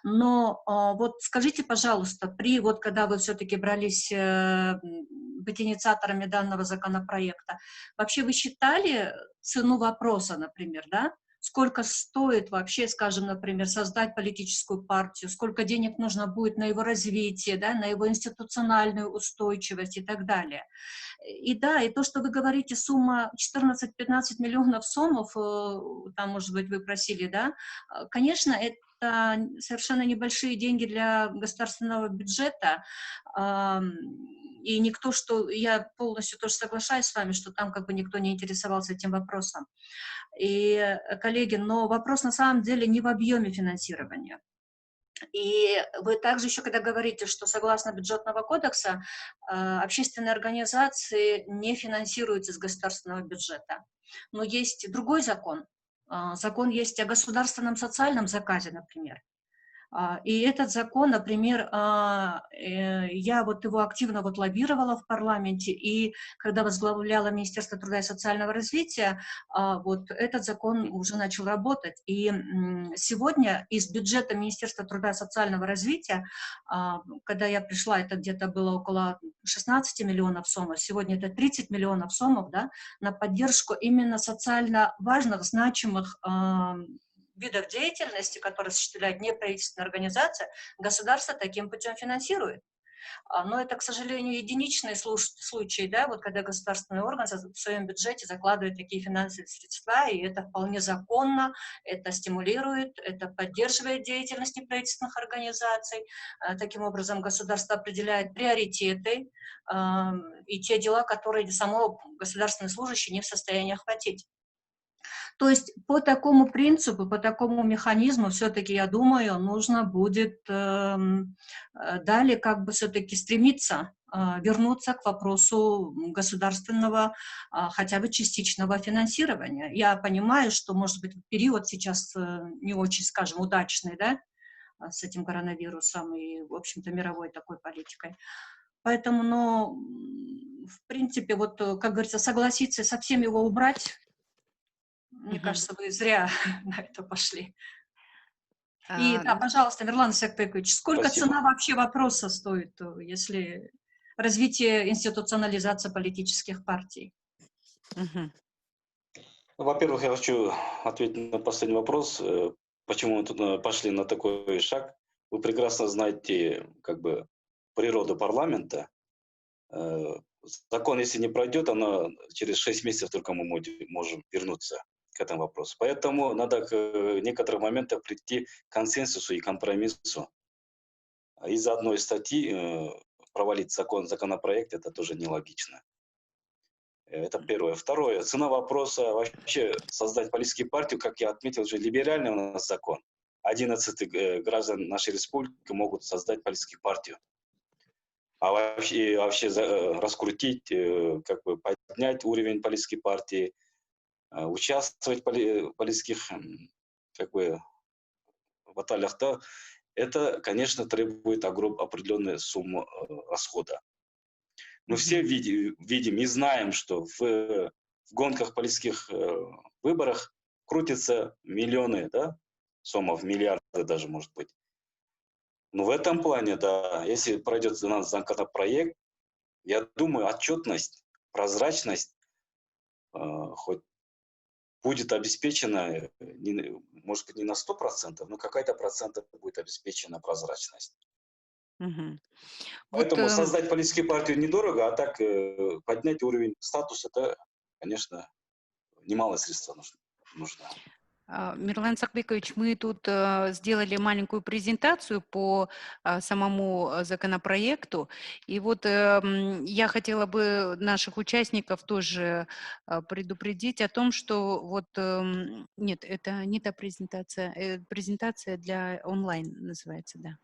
Но вот скажите, пожалуйста, когда вы все-таки брались быть инициаторами данного законопроекта, вообще вы считали цену вопроса, например, да? Сколько стоит вообще, скажем, например, создать политическую партию, сколько денег нужно будет на его развитие, да, на его институциональную устойчивость и так далее. И да, и то, что вы говорите, сумма 14-15 миллионов сомов, там, может быть, вы просили, да, конечно, это совершенно небольшие деньги для государственного бюджета, и я полностью тоже соглашаюсь с вами, что там как бы никто не интересовался этим вопросом. И, коллеги, но вопрос на самом деле не в объеме финансирования. И вы также еще, когда говорите, что согласно бюджетного кодекса общественные организации не финансируются из государственного бюджета. Но есть другой закон. Закон есть о государственном социальном заказе, например. И этот закон, например, я вот его активно вот лоббировала в парламенте, и когда возглавляла Министерство труда и социального развития, вот этот закон уже начал работать. И сегодня из бюджета Министерства труда и социального развития, когда я пришла, это где-то было около 16 миллионов сомов, сегодня это 30 миллионов сомов, да, на поддержку именно социально важных, значимых видов деятельности, которые осуществляет неправительственная организация, государство таким путем финансирует. Но это, к сожалению, единичные случаи, да, вот когда государственный орган в своем бюджете закладывает такие финансовые средства, и это вполне законно, это стимулирует, это поддерживает деятельность неправительственных организаций. Таким образом, государство определяет приоритеты и те дела, которые само государственный служащий не в состоянии охватить. То есть по такому принципу, по такому механизму все-таки, я думаю, нужно будет далее как бы все-таки стремиться вернуться к вопросу государственного хотя бы частичного финансирования. Я понимаю, что, может быть, период сейчас не очень, скажем, удачный, да, с этим коронавирусом и, в общем-то, мировой такой политикой. Поэтому, но, в принципе, вот, как говорится, согласиться совсем его убрать, мне кажется, вы зря на это пошли. И да, пожалуйста, Мирлан Исакбекович, сколько Спасибо. цена вообще вопроса стоит, если развитие, институционализация политических партий? Во-первых, я хочу ответить на последний вопрос. Почему мы тут пошли на такой шаг? Вы прекрасно знаете как бы природу парламента. Закон, если не пройдет, оно через 6 месяцев только мы можем вернуться к этому вопросу. Поэтому надо к некоторым моментам прийти к консенсусу и компромиссу. Из-за одной статьи провалить законопроект, это тоже нелогично. Это первое. Второе. Цена вопроса вообще создать политическую партию, как я отметил, уже либеральный у нас закон. 11 граждан нашей республики могут создать политическую партию. А вообще раскрутить, как бы поднять уровень политической партии, участвовать в политических как бы баталиях, да, это, конечно, требует определенной суммы расхода. Мы все видим и знаем, что в гонках политических выборах крутятся миллионы, да, сомов, миллиарды даже, может быть. Но в этом плане, да, если пройдет у нас законопроект, я думаю, отчетность, прозрачность хоть будет обеспечена, может быть, не на 100%, но какая-то процентов будет обеспечена прозрачность. Поэтому создать политическую партию недорого, а так поднять уровень статуса, это, конечно, немалое средство нужно. Мирлан Исакбекович, мы тут сделали маленькую презентацию по самому законопроекту, и вот я хотела бы наших участников тоже предупредить о том, что вот, нет, это не та презентация, презентация для онлайн называется, да.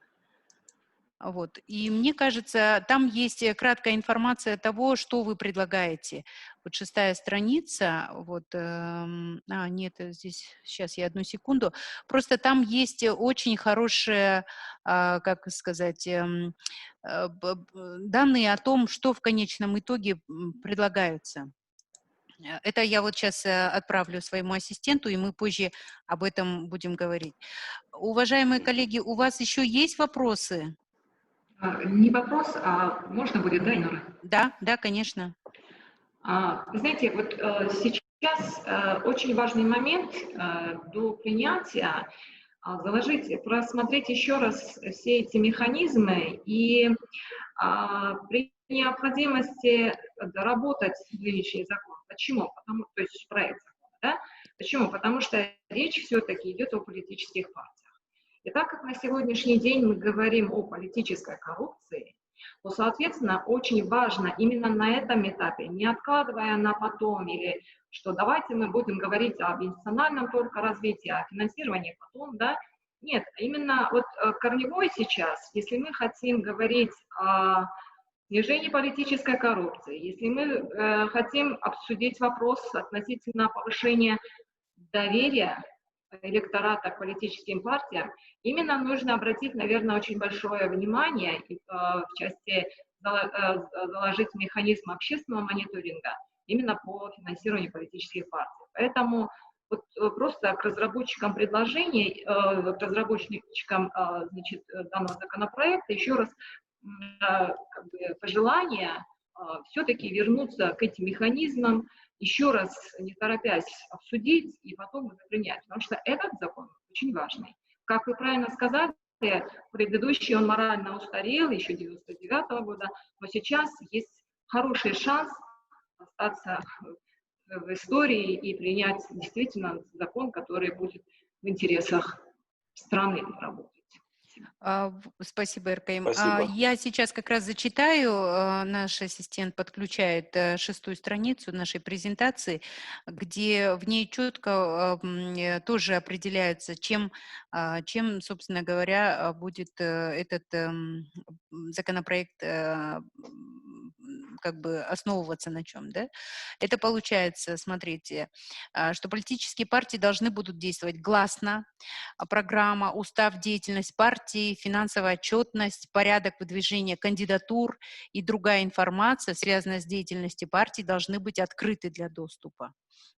Вот. И мне кажется, там есть краткая информация того, что вы предлагаете. Вот 6-я страница, вот, нет, здесь, сейчас я одну секунду. Просто там есть очень хорошие, как сказать, данные о том, что в конечном итоге предлагается. Это я вот сейчас отправлю своему ассистенту, и мы позже об этом будем говорить. Уважаемые коллеги, у вас еще есть вопросы? Не вопрос, а можно будет, да, Инура? Да, да, конечно. Вы знаете, вот сейчас очень важный момент до принятия заложить, просмотреть еще раз все эти механизмы и при необходимости доработать нынешний закон. Почему? То есть проект закона, да? Почему? Потому что речь все-таки идет о политических партиях. И так как на сегодняшний день мы говорим о политической коррупции, то, соответственно, очень важно именно на этом этапе, не откладывая на потом, или что давайте мы будем говорить об институциональном только развитии, о финансировании потом, да, нет, именно вот корневой сейчас, если мы хотим говорить о снижении политической коррупции, если мы хотим обсудить вопрос относительно повышения доверия электората к политическим партиям, именно нужно обратить, наверное, очень большое внимание в части заложить механизм общественного мониторинга именно по финансированию политических партий. Поэтому вот просто к разработчикам предложений, к разработчикам значит, данного законопроекта еще раз как бы пожелание все-таки вернуться к этим механизмам, еще раз, не торопясь, обсудить и потом уже принять. Потому что этот закон очень важный. Как вы правильно сказали, предыдущий он морально устарел, еще 99-го года, но сейчас есть хороший шанс остаться в истории и принять действительно закон, который будет в интересах страны работать. Спасибо, РКМ. Спасибо. Я сейчас как раз зачитаю, наш ассистент подключает 6-ю страницу нашей презентации, где в ней четко тоже определяется, чем, собственно говоря, будет этот законопроект как бы основываться на чем, да? Это получается, смотрите, что политические партии должны будут действовать гласно, программа, устав, деятельность партии, финансовая отчетность, порядок выдвижения кандидатур и другая информация, связанная с деятельностью партии, должны быть открыты для доступа.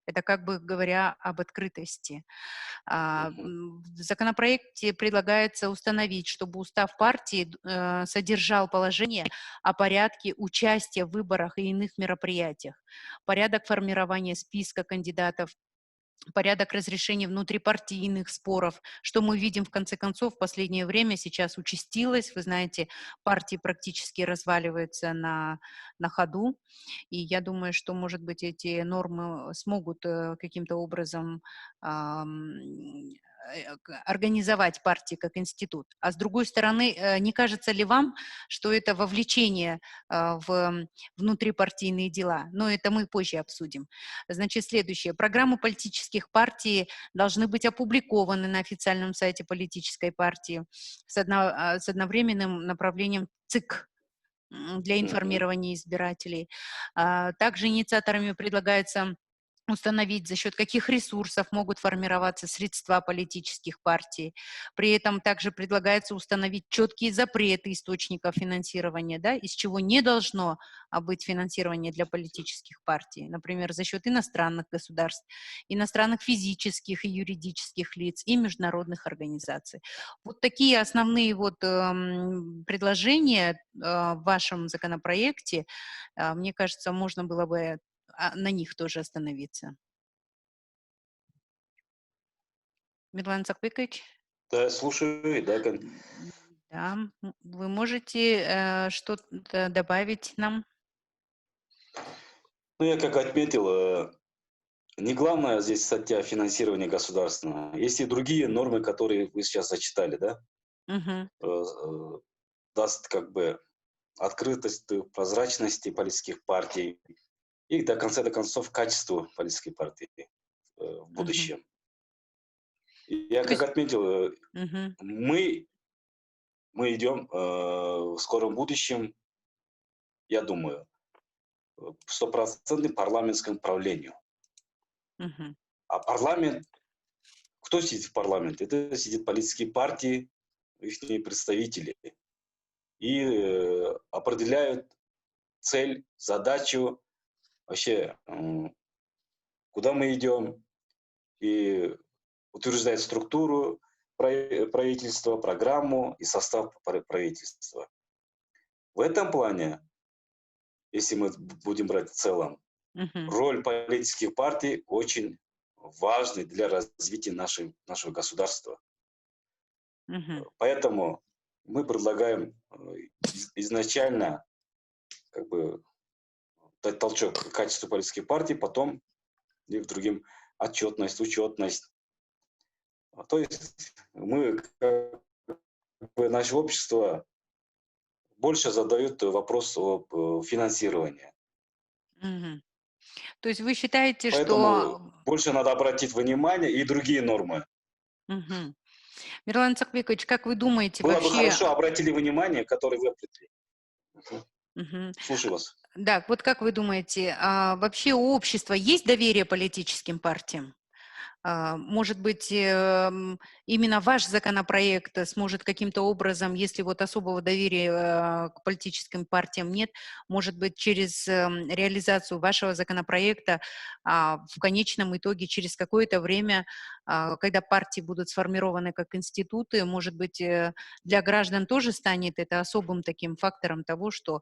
Это как бы говоря об открытости. В законопроекте предлагается установить, чтобы устав партии содержал положение о порядке участия в выборах и иных мероприятиях, порядок формирования списка кандидатов, порядок разрешения внутрипартийных споров, что мы видим, в конце концов, в последнее время сейчас участилось. Вы знаете, партии практически разваливаются на ходу. И я думаю, что, может быть, эти нормы смогут каким-то образом организовать партии как институт. А с другой стороны, не кажется ли вам, что это вовлечение в внутрипартийные дела? Но это мы позже обсудим. Значит, следующее. Программы политических партий должны быть опубликованы на официальном сайте политической партии с одновременным направлением ЦИК для информирования избирателей. Также инициаторами предлагается установить, за счет каких ресурсов могут формироваться средства политических партий. При этом также предлагается установить четкие запреты источников финансирования, да, из чего не должно быть финансирование для политических партий, например, за счет иностранных государств, иностранных физических и юридических лиц и международных организаций. Вот такие основные вот предложения в вашем законопроекте, мне кажется, можно было бы на них тоже остановиться. Мирлан Цакбекович? Да, слушаю, да, Да, вы можете что-то добавить нам? ну, я как отметил, не главное здесь статья финансирования государственного. Есть и другие нормы, которые вы сейчас зачитали, да? Мгм. Даст как бы открытость, прозрачности политических партий и до конца до концов качеству политической партии в будущем. И я То как есть, отметил, мгм, мы идем в скором будущем, я думаю, в стопроцентном парламентском правлению. мгм. А парламент, кто сидит в парламенте? Это сидят политические партии, их представители. И определяют цель, задачу, вообще куда мы идем, и утверждает структуру правительства, программу и состав правительства. В этом плане, если мы будем брать в целом, роль политических партий очень важна для развития нашего государства. Поэтому мы предлагаем изначально как бы дать толчок к качеству политических партий, потом и к другим отчетность, учетность. То есть мы, как бы, наше общество больше задает вопрос об финансировании. То есть вы считаете, Поэтому что... больше надо обратить внимание и другие нормы. Мирлан Исакбекович, как вы думаете, Было бы вообще... хорошо, обратили внимание, которые вы определили. Слушаю вас. Да, вот как вы думаете, вообще у общества есть доверие политическим партиям? Может быть, именно ваш законопроект сможет каким-то образом, если вот особого доверия к политическим партиям нет, может быть, через реализацию вашего законопроекта в конечном итоге через какое-то время, когда партии будут сформированы как институты, может быть, для граждан тоже станет это особым таким фактором того, что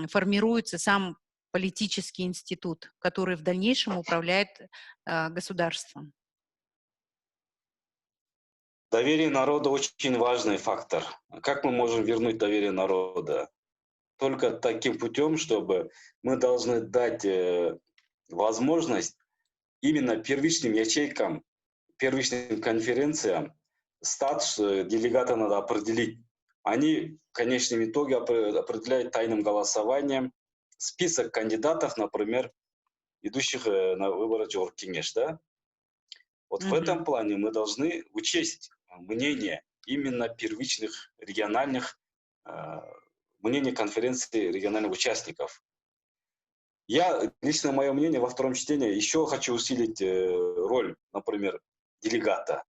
формируется сам политический институт, который в дальнейшем управляет государством. Доверие народа очень важный фактор. Как мы можем вернуть доверие народа? Только таким путем, чтобы мы должны дать возможность именно первичным ячейкам, первичным конференциям статус делегата надо определить. Они в конечном итоге определяют тайным голосованием список кандидатов, например, идущих на выборы Жогорку Кеңеш, да? Вот в этом плане мы должны учесть мнение именно первичных региональных, мнение конференции региональных участников. Я, лично мое мнение, во втором чтении еще хочу усилить роль, например, делегата,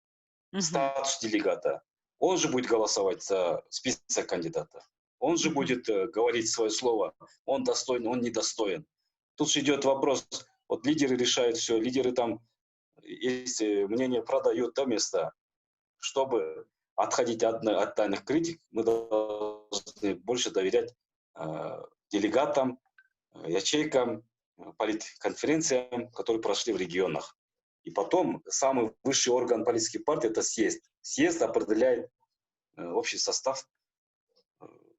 статус делегата. Он же будет голосовать за список кандидатов. Он же будет говорить свое слово. Он достоин, он недостоин. Тут же идет вопрос, вот лидеры решают все, лидеры там, если мнение продают то место, чтобы отходить от тайных критик, мы должны больше доверять делегатам, ячейкам, политконференциям, которые прошли в регионах. И потом самый высший орган политической партии – это съезд. Съезд определяет общий состав,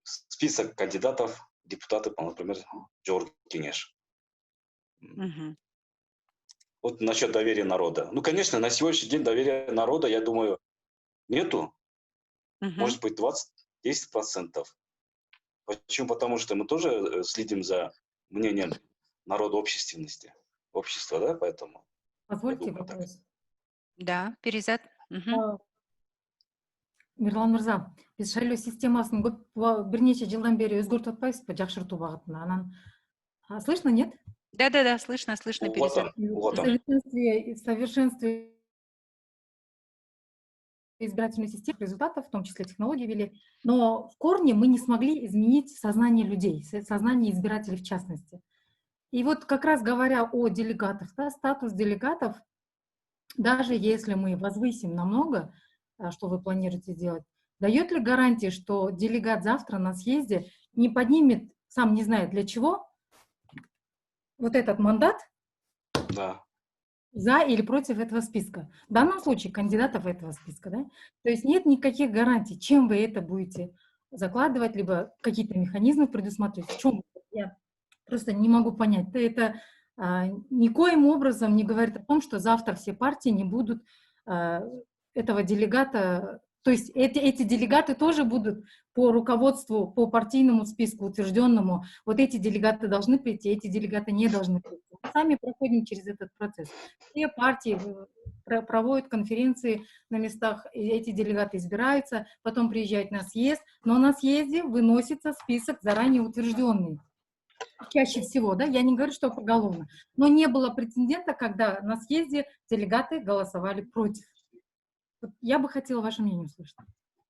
список кандидатов, депутатов, например, Жогорку Кеңеш. Вот насчет доверия народа. Ну, конечно, на сегодняшний день доверия народа, я думаю, нету. Может быть, 20-10%. Почему? Потому что мы тоже следим за мнением народа, общественности. Общества, да, поэтому. Позвольте вопрос. Да, Перизат. Мирлан мырза, биз шайлоо системасын бир нече жылдан бери өзгөртүп атпайбызбы, жакшыртуу багытында. Анан слышно, нет? Да, слышно, Перизат. В совершенстве избирательной системы, результатов, в том числе технологии ввели, но в корне мы не смогли изменить сознание людей, сознание избирателей в частности. И вот как раз говоря о делегатах, да, статус делегатов, даже если мы возвысим намного, что вы планируете делать, дает ли гарантии, что делегат завтра на съезде не поднимет, сам не знает для чего, вот этот мандат за или против этого списка? В данном случае кандидатов этого списка, да? То есть нет никаких гарантий, чем вы это будете закладывать, либо какие-то механизмы предусматривать. В чем? Я просто не могу понять. Это никоим образом не говорит о том, что завтра все партии не будут этого делегата, то есть эти делегаты тоже будут по руководству, по партийному списку утвержденному, вот эти делегаты должны прийти, эти делегаты не должны прийти. Мы сами проходим через этот процесс. Все партии проводят конференции на местах, и эти делегаты избираются, потом приезжают на съезд, но на съезде выносится список заранее утвержденный. Чаще всего, да, я не говорю, что поголовно, но не было прецедента, когда на съезде делегаты голосовали против. Вот я бы хотела ваше мнение услышать.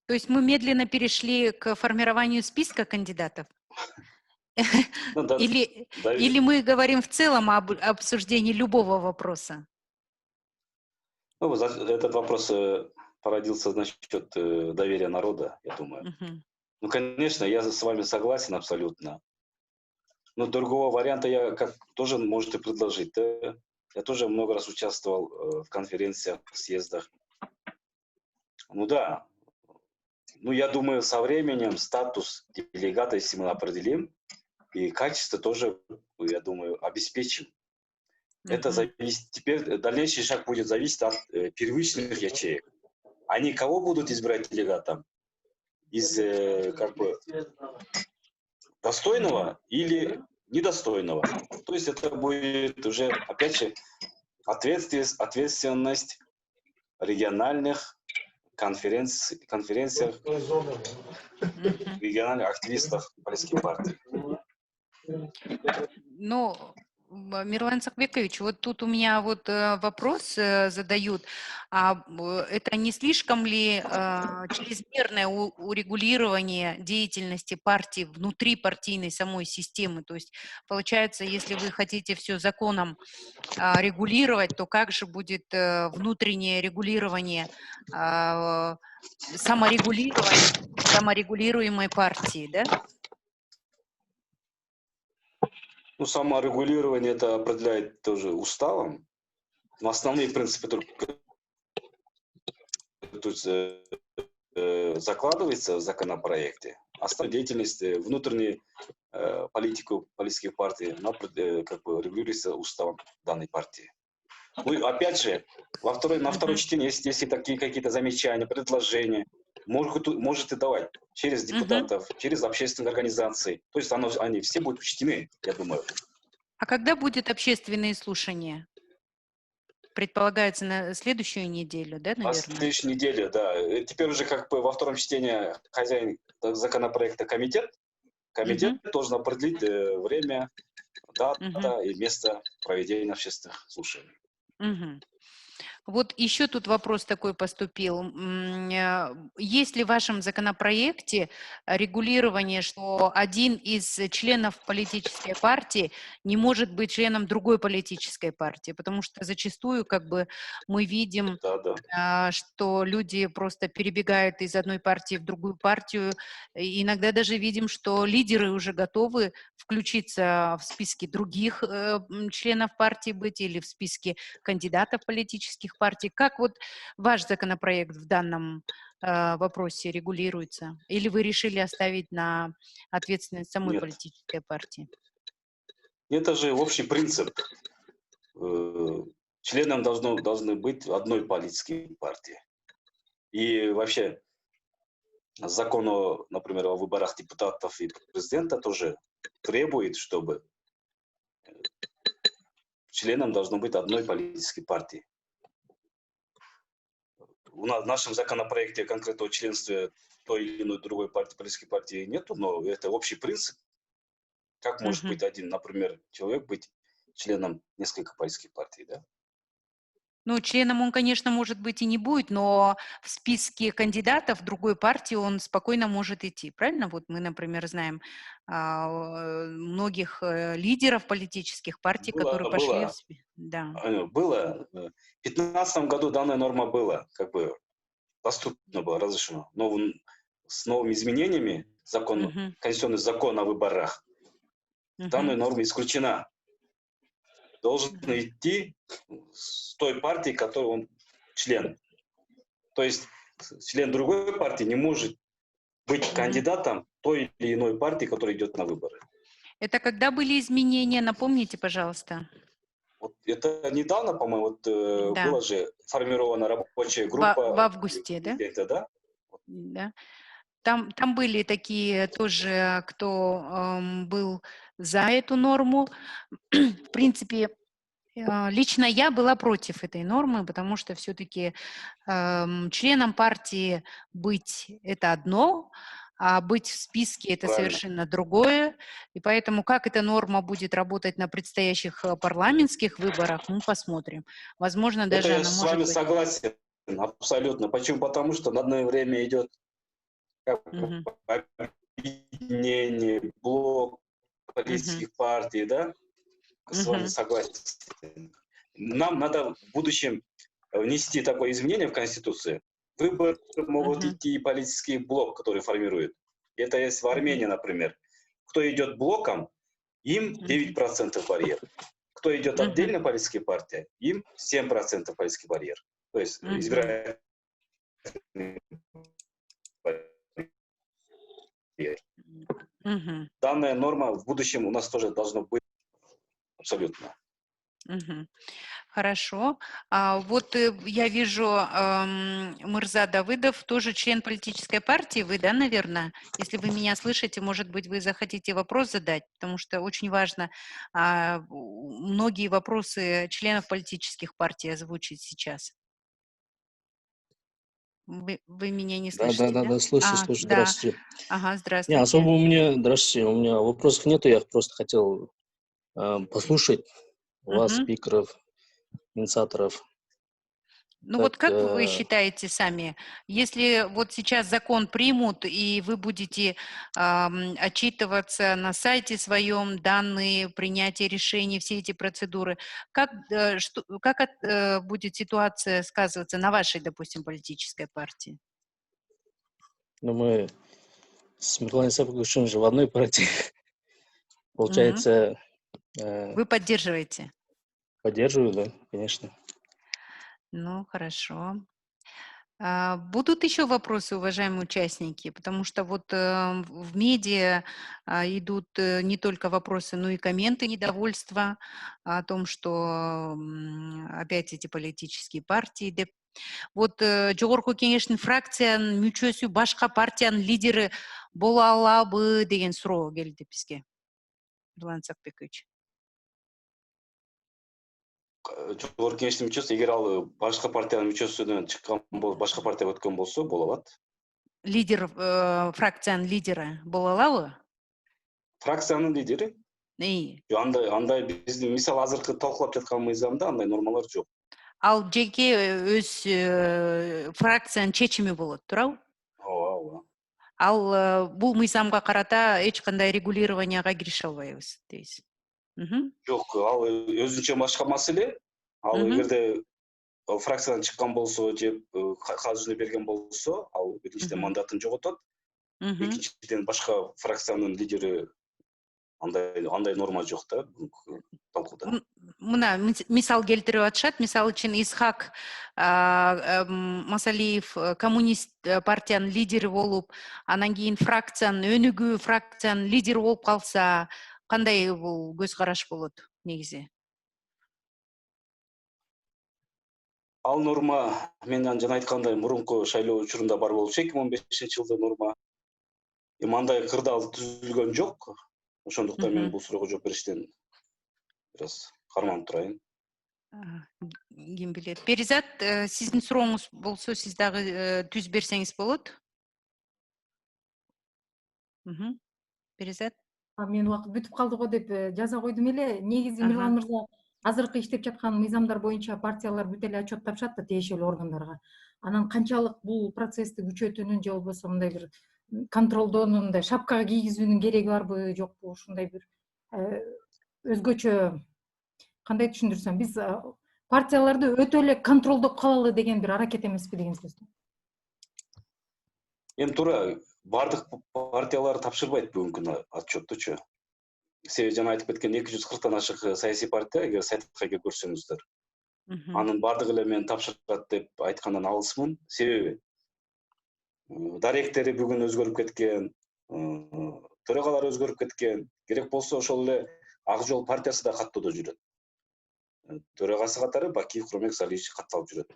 То есть мы медленно перешли к формированию списка кандидатов? Ну, да, Или, да, или мы говорим в целом об обсуждении любого вопроса? ну, этот вопрос породился насчет доверия народа, я думаю. Мгм. Ну, конечно, я с вами согласен абсолютно. Но другого варианта я как тоже можете предложить. Да? Я тоже много раз участвовал в конференциях, в съездах. Ну да, ну я думаю, со временем статус делегата, если мы определим, и качество тоже, я думаю, обеспечим. Это Мгм. зависит. Теперь дальнейший шаг будет зависеть от первичных ячеек. Они кого будут избирать делегатом? Из как бы достойного или недостойного. То есть это будет уже, опять же, ответственность региональных конференциях Мгм. региональных активистов политических партий. Ну, Мирлан Сакбекович, вот тут у меня вот вопрос задают. Это не слишком ли чрезмерное урегулирование деятельности партии внутри партийной самой системы? То есть, получается, если вы хотите все законом регулировать, то как же будет внутреннее регулирование, а, саморегулируемой партии, да? Ну, саморегулирование это определяет тоже уставом. Но основные принципы только тут закладываются в законопроекте. Основная деятельность, внутреннюю политику политических партий, она как бы регулируется уставом данной партии. Ну, и опять же, на второе Мгм. чтение, если такие какие-то замечания, предложения, можете давать через Мгм. депутатов, через общественные организации. То есть они все будут учтены, я думаю. А когда будет общественные слушания? Предполагается на следующую неделю, да, На наверное? следующей неделе, да. Теперь уже как бы во втором чтении хозяин законопроекта комитет Мгм. должен определить время, Мгм. дата и место проведения общественных слушаний. Мгм. Вот еще тут вопрос такой поступил. Есть ли в вашем законопроекте регулирование, что один из членов политической партии не может быть членом другой политической партии? Потому что зачастую как бы мы видим, Да, да. что люди просто перебегают из одной партии в другую партию. И иногда даже видим, что лидеры уже готовы включиться в списки других членов партии быть или в списке кандидатов политических партий. Как вот ваш законопроект в данном вопросе регулируется? Или вы решили оставить на ответственность самой Нет. политической партии? Это же общий принцип. Членом должны быть одной политической партии. И вообще закон, например, о выборах депутатов и президента тоже требует, чтобы членом должно быть одной политической партии. В нашем законопроекте конкретного членства той или иной другой политической партии нету, но это общий принцип. Как может Мгм. быть один, например, человек быть членом нескольких политических партий, да? Ну, членом он, конечно, может быть и не будет, но в списке кандидатов другой партии он спокойно может идти, правильно? Вот мы, например, знаем многих лидеров политических партий, которые пошли в... Да. Было. В 2015 году данная норма была, как бы доступна была, разрешена. Но с новыми изменениями Мгм. конституционный закон о выборах, Мгм. данная норма исключена. Должен Мгм. идти с той партии, которой он член. То есть член другой партии не может быть Мгм. кандидатом той или иной партии, которая идет на выборы. Это когда были изменения, напомните, пожалуйста. Вот это недавно, по-моему, Да, была же формирована рабочая в группа августе, да? президента, да? Да. Там были такие тоже, кто был за эту норму. В принципе, лично я была против этой нормы, потому что все-таки членом партии быть это одно, а быть в списке это Правильно. совершенно другое. И поэтому как эта норма будет работать на предстоящих парламентских выборах, мы посмотрим. Возможно, Это даже я она с может вами быть. согласен, абсолютно. Почему? Потому что на одно время идет как бы Мгм. объединение, блок политических партий, да, с вами согласен. Нам надо в будущем внести такое изменение в Конституцию. Выборы могут идти и политический блок, который формирует. Это есть в Армении, например. Кто идет блоком, им 9% барьер. Кто идет отдельно политической партией, им 7% политический барьер. То есть избирательный барьер. Данная норма в будущем у нас тоже должна быть абсолютно. Хорошо. Вот я вижу, Мырза Давыдов тоже член политической партии. Вы, да, наверное? Если вы меня слышите, может быть, вы захотите вопрос задать, потому что очень важно многие вопросы членов политических партий озвучить сейчас. Вы меня не слышите, да? Да, слышу, Да. здравствуйте. Ага, Не, здравствуйте. особо у меня, здравствуйте, у меня вопросов нету, я просто хотел послушать вас, спикеров, инициаторов. Ну вот как вы считаете сами, если вот сейчас закон примут, и вы будете отчитываться на сайте своем, данные, принятие решений, все эти процедуры, как будет ситуация сказываться на вашей, допустим, политической партии? Ну, мы с Мирланом Исаковичем же в одной партии. Получается... Вы поддерживаете? Поддерживаю, да, конечно. Ну, хорошо. Будут еще вопросы, уважаемые участники, потому что вот в медиа идут не только вопросы, но и комменты недовольства о том, что опять эти политические партии деп. Вот жогорку кеңештин фракциянын мүчөсү башка партиянын лидери боло алабы деген суроо келди бизге. Мирлан Исакбекович. Жогорку кеңештин мүчөсү, эгер ал башка партиянын мүчөсүнөн чыккан болсо, башка партияга өткөн болсо боло алат. Лидер, фракциянын лидери боло алабы? Фракциянын лидери? Андай биздин мисалы азыркы талкуулап жаткан мыйзамда андай нормалар жок. Ал жеке өз фракциянын чечими болот, туурабы? Ооба. Ал бул мыйзамга карата эч кандай регулированияга кирише албайбыз дейсиз. Жок, ал өзүнчө башка маселе. Ал эгерде фракциядан чыккан болсо же казыны берген болсо, ал биринчиден мандатын жоготот. Экинчиден башка фракциянын лидери андай норма жок да талкууда. Мына мисал келтирип атышат. Мисалы үчүн Исхак Масалиев коммунист партиянын лидери болуп, анан кийин фракциянын өнүгүү фракциянын лидери болуп калса, кандай бул көз караш болот негизи? Ал норма мен жана айткандай мурунку шайлоо учурунда бар болчу 2015-жылда норма. Мындай кырдаал түзүлгөн жок. Ошондуктан мен бул суроого жооп бериштен бир аз карманып турайын. Ким билет. Перизат, сиздин сурооңуз болсо, сиз дагы түз берсеңиз болот. Перизат. Мен убакыт бүтүп калды го деп жаза койдум эле. Негизи Мирлан мырза азыркы иштеп жаткан мыйзамдар боюнча партиялар бүт эле отчет тапшат да тиешелүү органдарга. Анан канчалык бул процессти күчөтүүнүн же болбосо мындай бир контролдоонун, мындай шапкага кийгизүүнүн кереги барбы, жокпу? Ушундай бир өзгөчө кандай түшүндүрсөм, биз партияларды өтө эле контролдоп калалы деген бир аракет эмеспи деген сөз. Эми туура бардык партиялар тапшырбайт бүгүнкү күнү отчеттучу. Себеби жана айтып кеткен 240тан ашык саясий партия, эгер сайтка кирип көрсөңүздөр, анын бардыгы эле мен тапшырат деп айткандан алысмын. Себеби даректери бүгүн өзгөрүп кеткен, төрагалар өзгөрүп кеткен. Керек болсо ошол эле Ак Жол партиясы да каттоодо жүрөт. Төрагасы катары Бакиев Куромбек Салиевич катталып жүрөт.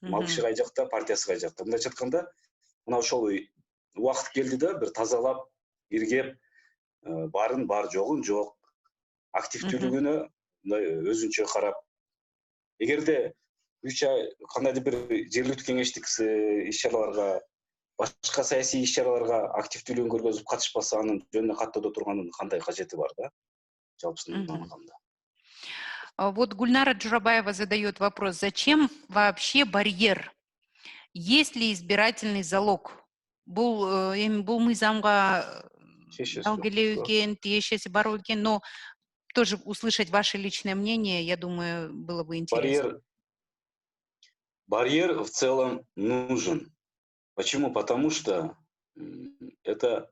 Малкиши кай жакта, партиясы кай жакта. Мындайча айтканда, мына ошол убакыт келди да бир тазалап, иргеп, барын бар жогун жок, активдүүлүгүнө өзүнчө карап. Эгерде 3 ай кандайдыр бир жергиликтүү кеңештик иш-чараларга, башка саясий иш-чараларга активдүүлүгүн көргөзүп катышпаса, анын жөнүнө каттоодо турганын кандай кажети бар да? Жалпысынан алганда. Вот Гульнара Джурабаева задает вопрос: зачем вообще барьер? Есть ли избирательный залог? Бул мыйзамга белгилеуге тиешеси бар экен, но тоже услышать ваше личное мнение, я думаю, было бы интересно. Барьер в целом нужен. Почему? Потому что это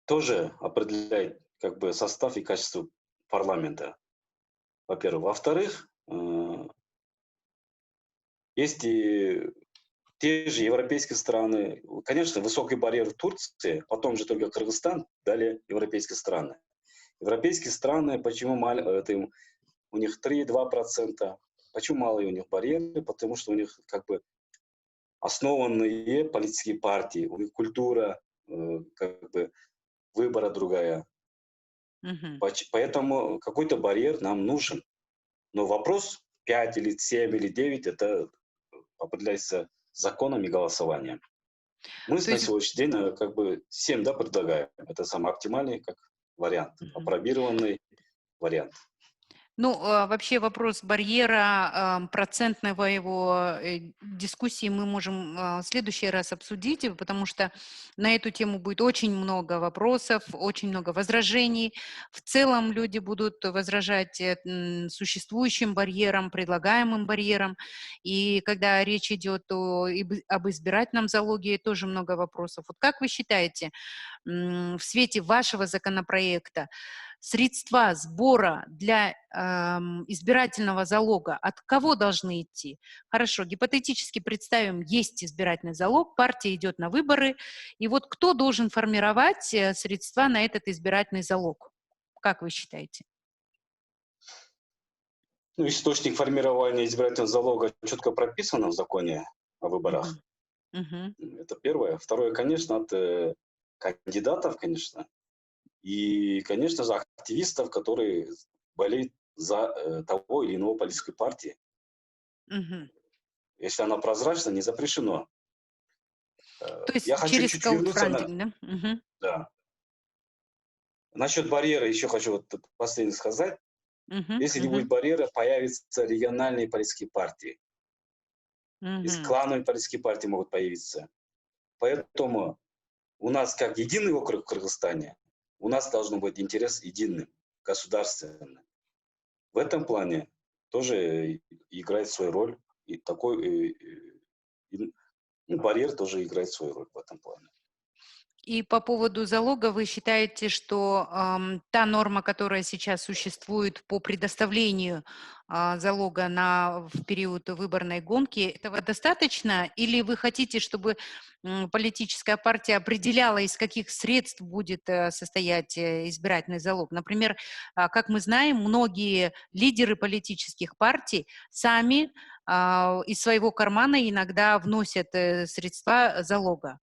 тоже определяет как бы состав и качество парламента, во-первых. Во-вторых, есть и те же европейские страны. Конечно, высокий барьер в Турции, потом же только Кыргызстан, далее европейские страны. Европейские страны, почему у них 3-2%? Почему малые у них барьеры? Потому что у них как бы основанные политические партии, у них культура как бы выбора другая. Поэтому какой-то барьер нам нужен. Но вопрос 5 или 7 или 9 это определяется законом и голосованием. Мы на сегодняшний день как бы 7 предлагаем. Это самый оптимальный как вариант, апробированный вариант. Ну, вообще вопрос барьера, процентного его дискуссии мы можем в следующий раз обсудить, потому что на эту тему будет очень много вопросов, очень много возражений. В целом люди будут возражать существующим барьерам, предлагаемым барьерам. И когда речь идет об избирательном залоге, тоже много вопросов. Вот как вы считаете, в свете вашего законопроекта, средства сбора для избирательного залога от кого должны идти? Хорошо, гипотетически представим, есть избирательный залог, партия идет на выборы, и вот кто должен формировать средства на этот избирательный залог? Как вы считаете? Ну, источник формирования избирательного залога четко прописано в законе о выборах. Это первое. Второе, конечно, от кандидатов, конечно. И, конечно же, активистов, которые болеют за того или иного политической партии. Если она прозрачна, не запрещено. То есть Я хочу через чуть вернуться краудфандинг, да? Да. Насчет барьера еще хочу вот последнее сказать. Если не будет барьера, появятся региональные политические партии. Из клановые политические партии могут появиться. Поэтому у нас как единый округ в Кыргызстане, у нас должен быть интерес единым, государственным. В этом плане тоже играет свою роль. И такой барьер тоже играет свою роль в этом плане. И по поводу залога вы считаете, что та норма, которая сейчас существует по предоставлению залога в период выборной гонки, этого достаточно? Или вы хотите, чтобы политическая партия определяла, из каких средств будет состоять избирательный залог? Например, как мы знаем, многие лидеры политических партий сами из своего кармана иногда вносят средства залога.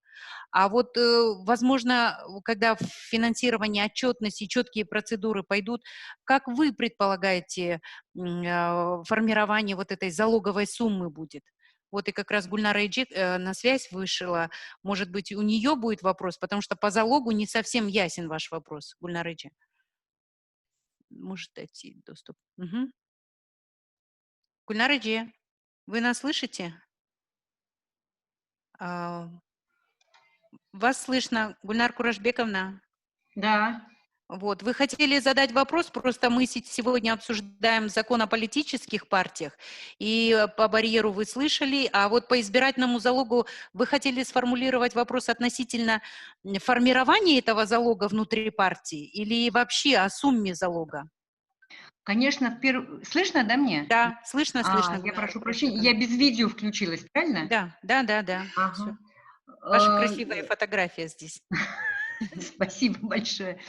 А вот, возможно, когда в финансировании отчетности и четкие процедуры пойдут, как вы предполагаете, формирование вот этой залоговой суммы будет? Вот и как раз Гульнара Эджик на связь вышла. Может быть, у нее будет вопрос, потому что по залогу не совсем ясен ваш вопрос, Гульнара Эджик. Может дойти доступ. Гульнара Эджик, вы нас слышите? Вас слышно, Гульнар Курашбековна? Да. Вот, вы хотели задать вопрос, просто мы сегодня обсуждаем закон о политических партиях, и по барьеру вы слышали, а вот по избирательному залогу вы хотели сформулировать вопрос относительно формирования этого залога внутри партии или вообще о сумме залога? Конечно, слышно, да, мне? Да, слышно. Я прошу прощения, я без видео включилась, правильно? Да. Ага. Ваша красивая фотография здесь. Спасибо большое.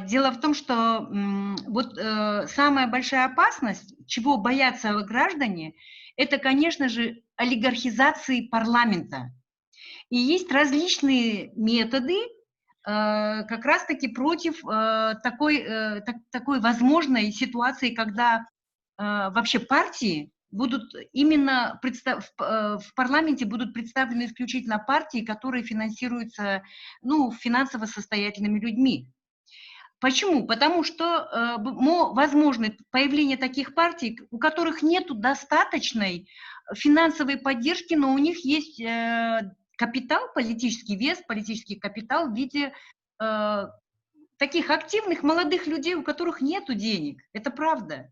Дело в том, что вот самая большая опасность, чего боятся граждане, это, конечно же, олигархизации парламента. И есть различные методы как раз-таки против такой возможной ситуации, когда вообще партии будут именно в парламенте будут представлены исключительно партии, которые финансируются финансово состоятельными людьми. Почему? Потому что возможно появление таких партий, у которых нет достаточной финансовой поддержки, но у них есть капитал, политический вес, политический капитал в виде таких активных молодых людей, у которых нету денег. Это правда.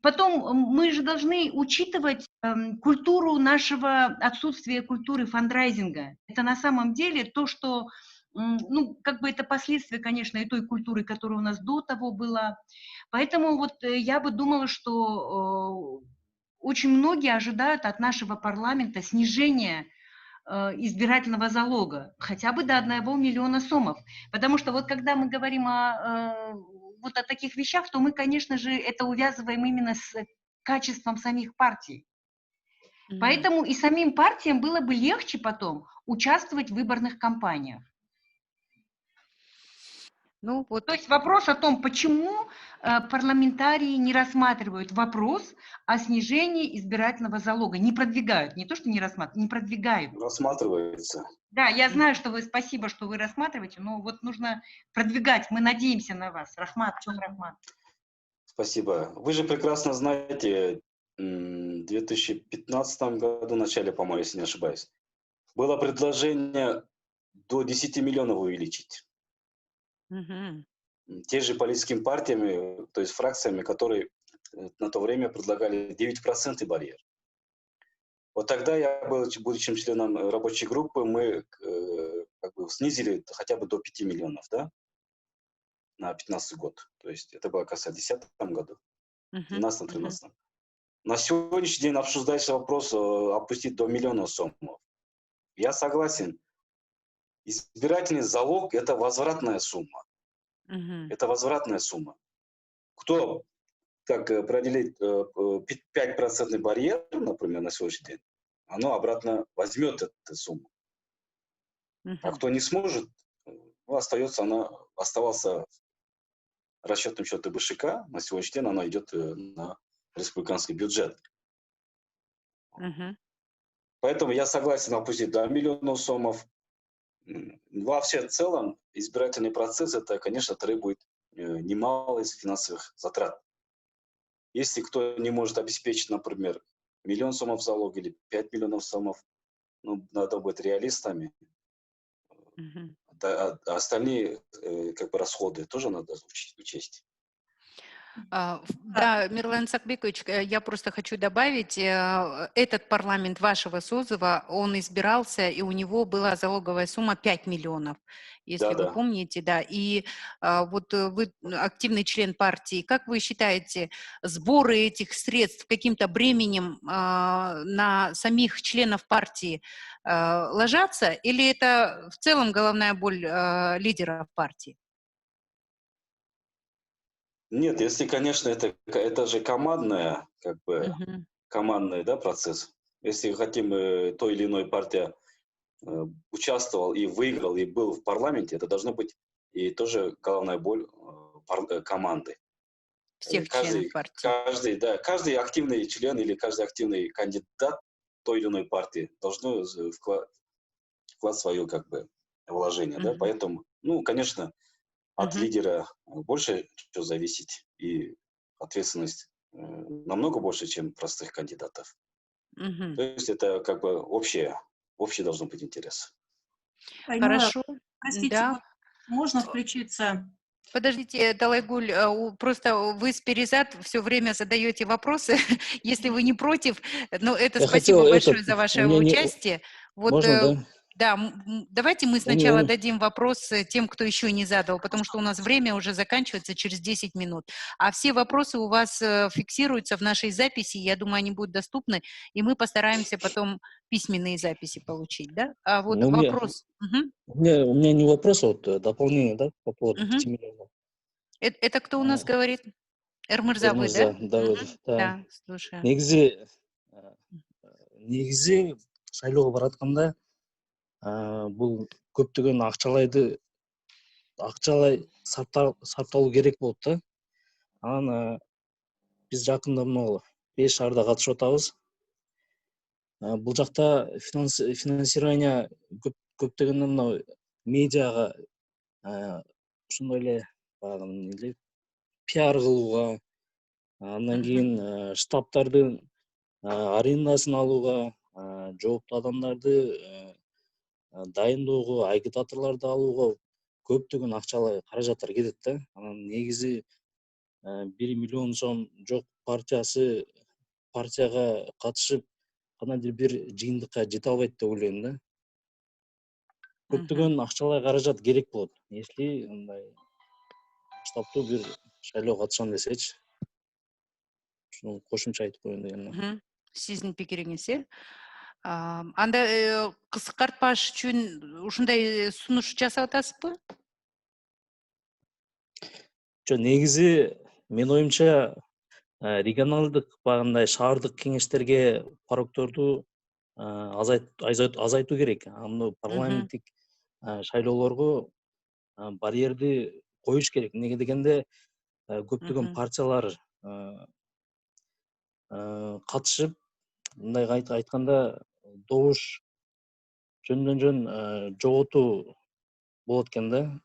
Потом мы же должны учитывать культуру нашего отсутствия культуры фандрайзинга. Это на самом деле то, что, ну, как бы это последствия, конечно, и той культуры, которая у нас до того была. Поэтому вот я бы думала, что очень многие ожидают от нашего парламента снижения избирательного залога, хотя бы до 1 миллиона сомов. Потому что вот когда мы говорим вот о таких вещах, то мы, конечно же, это увязываем именно с качеством самих партий. Поэтому и самим партиям было бы легче потом участвовать в выборных кампаниях. Ну, вот. То есть вопрос о том, почему парламентарии не рассматривают вопрос о снижении избирательного залога, не продвигают, не то, что не рассматривают, не продвигают. Рассматривается. Да, я знаю, что вы, спасибо, что вы рассматриваете, но вот нужно продвигать, мы надеемся на вас. Рахмат, Чон Рахмат. Спасибо. Вы же прекрасно знаете, в 2015 году, в начале, по-моему, если не ошибаюсь, было предложение до 10 миллионов увеличить. Те же политическими партиями, то есть фракциями, которые на то время предлагали 9% барьер. Вот тогда я, будучи членом рабочей группы, мы как бы снизили хотя бы до 5 миллионов, да, на 2015 год. То есть это было, кажется, в 2010 году, 2012-2013. На сегодняшний день обсуждается вопрос опустить до миллиона сомов. Я согласен. Избирательный залог – это возвратная сумма. Это возвратная сумма. Кто, как определить 5% барьер, например, на сегодняшний день, оно обратно возьмет эту сумму. А кто не сможет, ну, оставался расчетным счетом БШК, на сегодняшний день она идет на республиканский бюджет. Поэтому я согласен опустить до миллиона сомов. Вообще в целом избирательный процесс, это, конечно, требует немало из финансовых затрат. Если кто не может обеспечить, например, 1 миллион сомов залог или 5 миллионов сомов, ну, надо быть реалистами. А остальные как бы расходы тоже надо учесть. Да, Мирлан Сакбекович, я просто хочу добавить, этот парламент вашего созыва, он избирался, и у него была залоговая сумма 5 миллионов, если вы помните, да. И вот вы активный член партии. Как вы считаете, сборы этих средств каким-то бременем на самих членов партии ложатся, или это в целом головная боль лидеров партии? Нет, если, конечно, это же командная, как бы, командный, да, процесс. Если хотим, той или иной партия участвовал и выиграл, и был в парламенте, это должно быть и тоже головная боль команды. Всех членов партии. Каждый активный член или каждый активный кандидат той или иной партии должен вклад свое, как бы, вложение, да, поэтому, ну, конечно, от лидера больше что зависит, и ответственность намного больше, чем простых кандидатов. То есть это как бы общий должен быть интерес. Хорошо. Простите, Да. можно включиться? Подождите, Далайгуль, просто вы с Перизат все время задаете вопросы, если вы не против. Но это Я спасибо хотел большое за ваше участие. Вот, можно, да? да, давайте мы сначала дадим вопрос тем, кто еще не задал, потому что у нас время уже заканчивается через 10 минут. А все вопросы у вас фиксируются в нашей записи, я думаю, они будут доступны, и мы постараемся потом письменные записи получить, да? А вот вопрос... У меня не вопрос, а вот дополнение, да, по поводу 5 миллионов. Это кто у нас говорит? Эрмырза, вы, да? Да, слушаю. Негизи шайлоого баратканда бул көптөгөн акчалай сарпталуу керек болот да. Анан биз жакында могу 5 шаарда катышып атабыз. Бул жакта финансирование көптөгөн мына медиага ошондой эле баягы пиар кылууга, андан кийин штабтардын арендасын алууга, жооптуу адамдарды дайындоого, агитаторлорду алууга көптөгөн акчалай каражаттар кетет да. Анан негизи 1 миллион сом жок партияга катышып кандайдыр бир жыйынтыкка жете албайт деп ойлойм да. Көптөгөн акчалай каражат керек болот. Если мындай масштабтуу бир шайлоого катышам десечи. Ушуну кошумча айтып коеюн дегенмин. Сиздин пикириңиз, анда кыскартпаш үчүн ушундай сунуш жасап атасызбы? Жок, негизи менин оюмча регионалдык баягындай шаардык кеңештерге порогдорду азайтуу керек. Аны парламенттик шайлоолорго барьерди коюш керек. Неге дегенде көптөгөн партиялар катышып, мындай айтканда добуш жөндөн-жөн жоготуу болот экен да.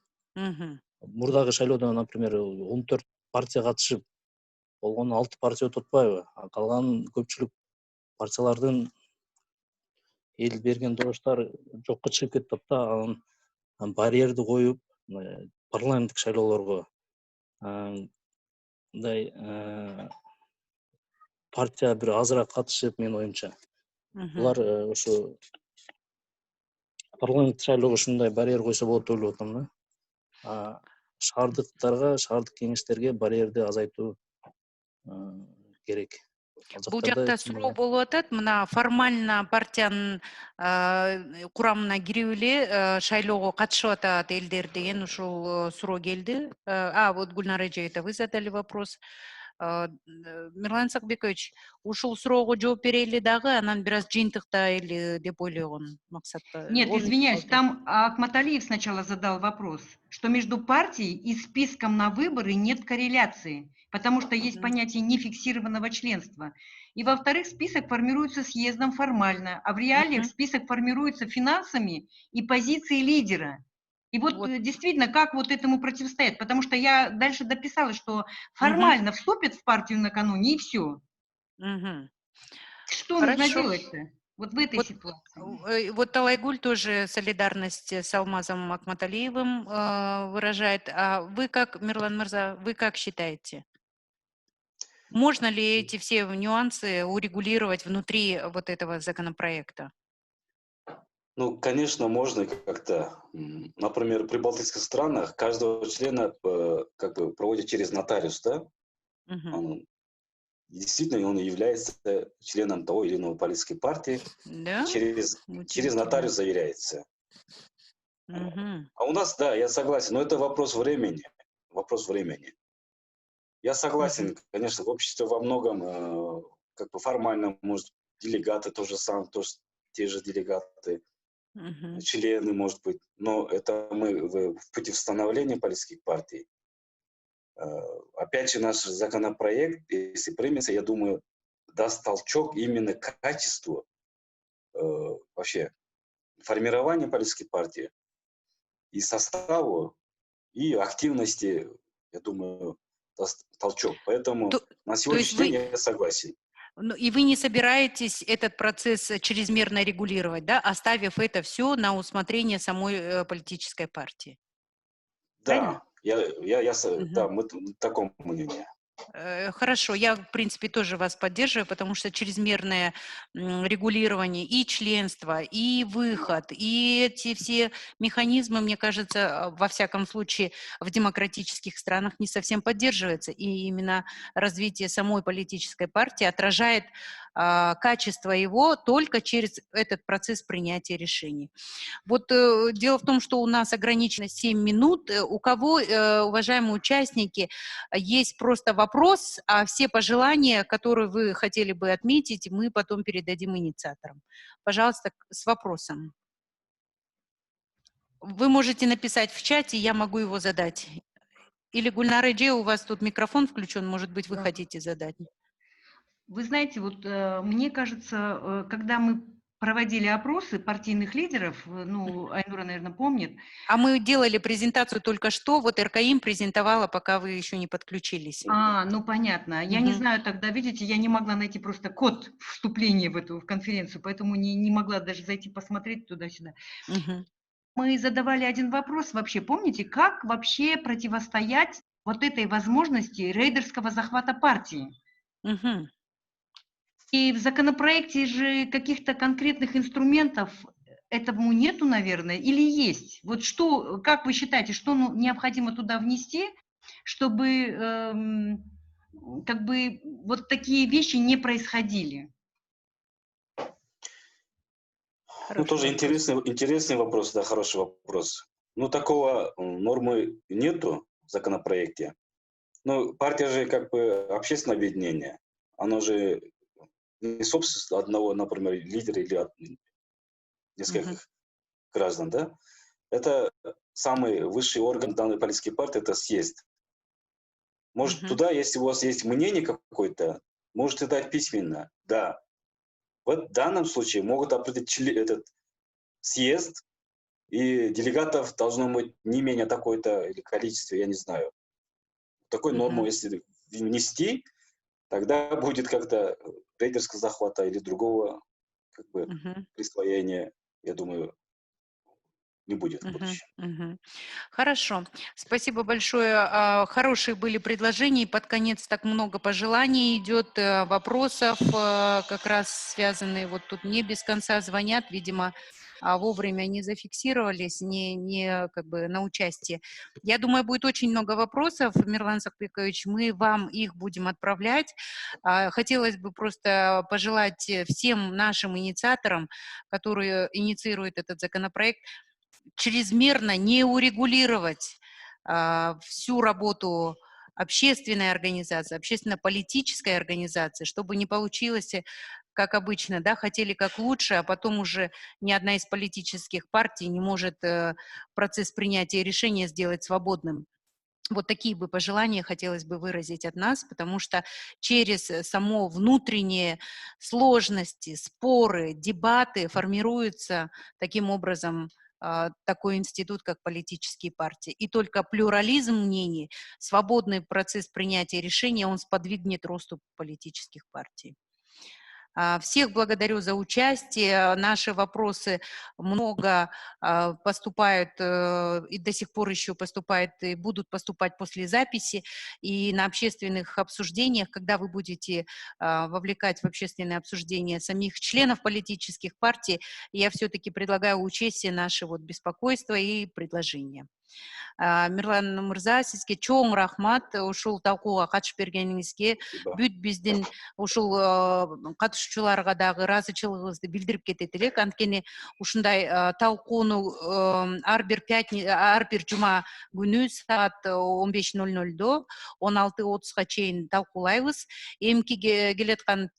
Мурдагы шайлоодо, например, 14 партия катышып, болгону 6 партия өтүп атпайбы? Калган көпчүлүк партиялардын эл берген добуштар жокко чыгып кетип атат да. Анан барьерди коюп, парламенттик шайлоолорго мындай партия бир азыраак катышып, менин оюмча. Булар ошо парламенттик шайлоого ушундай барьер койсо болот деп ойлоп атам да. Шаардык кеңештерге барьерди азайтуу керек. Бул жакта суроо болуп атат, мына формально партиянын курамына кирип эле шайлоого катышып атат элдер деген ушул суроо келди. Вот Гульнара Эжеевна, вы задали вопрос. Мирлан Исакбекович, ушул суроого жооп берели дагы, анан бир аз жыйынтыктайлы деп ойлогон максатта. Нет, извиняюсь, там Акматалиев сначала задал вопрос, что между партией и списком на выборы нет корреляции, потому что есть понятие нефиксированного членства. И, во-вторых, список формируется съездом формально, а в реалиях список формируется финансами и позицией лидера. И вот действительно, как вот этому противостоять? Потому что я дальше дописала, что формально вступят в партию накануне, и все. Что нужно делать-то? Вот в этой ситуации. Вот Талайгуль тоже солидарность с Алмазом Акматалиевым выражает. А вы как, Мирлан Мырза, вы как считаете? Можно ли эти все нюансы урегулировать внутри вот этого законопроекта? Ну, конечно, можно как-то. Например, при балтийских странах каждого члена как бы проводят через нотариус, да? Действительно, он является членом того или иного политической партии. Да? Через нотариус заверяется. А у нас, да, я согласен, но это вопрос времени. Вопрос времени. Я согласен, конечно, в обществе во многом, как бы формально, может, делегаты тоже самое, те же делегаты, члены, может быть, но это мы в пути становления политических партий. Опять же, наш законопроект, если примется, я думаю, даст толчок именно к качеству вообще формирования политических партий и составу, и активности, я думаю, даст толчок. Поэтому на сегодняшний день я согласен. И вы не собираетесь этот процесс чрезмерно регулировать, да, оставив это все на усмотрение самой политической партии? Да, да, мы в таком мнении. Хорошо, я, в принципе, тоже вас поддерживаю, потому что чрезмерное регулирование и членство, и выход, и эти все механизмы, мне кажется, во всяком случае, в демократических странах не совсем поддерживается. И именно развитие самой политической партии отражает качество его только через этот процесс принятия решений. Вот дело в том, что у нас ограничено 7 минут. У кого, уважаемые участники, есть просто вопрос, а все пожелания, которые вы хотели бы отметить, мы потом передадим инициаторам. Пожалуйста, с вопросом. Вы можете написать в чате, я могу его задать. Или Гульнара Эжеевна, у вас тут микрофон включен, может быть, вы хотите задать. Вы знаете, вот мне кажется, когда мы проводили опросы партийных лидеров, ну, Айнура, наверное, помнит. А мы делали презентацию только что, вот РКИМ презентовала, пока вы еще не подключились. Ну понятно. Я не знаю тогда, видите, я не могла найти просто код вступления в эту конференцию, поэтому не могла даже зайти посмотреть туда-сюда. мы задавали один вопрос вообще, помните, как вообще противостоять вот этой возможности рейдерского захвата партии? Мгм. И в законопроекте же каких-то конкретных инструментов этому нету, наверное, или есть? Вот что, как вы считаете, что необходимо туда внести, чтобы как бы вот такие вещи не происходили? Ну, Хороший тоже вопрос. интересный вопрос, да, хороший вопрос. Ну, такого нормы нету в законопроекте. Ну, партия же как бы общественное объединение. Оно же не собственность одного, например, лидера или от Мгм. нескольких граждан, да? Это самый высший орган данной политической партии, это съезд. Может, Мгм. туда, если у вас есть мнение какое-то, можете дать письменно, да. В данном случае могут определить этот съезд, и делегатов должно быть не менее такое-то или количество, я не знаю. Такую норму, Мгм. если внести, тогда будет как-то рейдерского захвата или другого как бы Мгм. присвоения, я думаю, не будет в Мгм. будущем. Мгм. Хорошо. Спасибо большое. Хорошие были предложения. И под конец так много пожеланий идет, вопросов, как раз связанные. Вот тут мне без конца звонят, видимо, вовремя не зафиксировались, не как бы на участие. Я думаю, будет очень много вопросов, Мирлан Сакбекович. Мы вам их будем отправлять. Хотелось бы просто пожелать всем нашим инициаторам, которые инициируют этот законопроект, чрезмерно не урегулировать всю работу общественной организации, общественно-политической организации, чтобы не получилось, как обычно, да, хотели как лучше, а потом уже ни одна из политических партий не может процесс принятия решения сделать свободным. Вот такие бы пожелания хотелось бы выразить от нас, потому что через само внутренние сложности, споры, дебаты формируется таким образом такой институт, как политические партии. И только плюрализм мнений, свободный процесс принятия решения, он сподвигнет росту политических партий. Всех благодарю за участие. Наши вопросы много поступают и до сих пор еще поступают и будут поступать после записи и на общественных обсуждениях, когда вы будете вовлекать в общественное обсуждение самих членов политических партий. Я все-таки предлагаю учесть все наши вот беспокойства и предложения. Мирлан мырза, сизге чоң рахмат ушул талкууга катышып бергениңизге. Спасибо. Бүт биздин ушул катышуучуларга дагы ыраазычылыгыбызды билдирип кетет элек. Анткени ушундай талкууну ар бир жума күнү саат 15:00 16:30 чейин талкуулайбыз. Эмки келаткан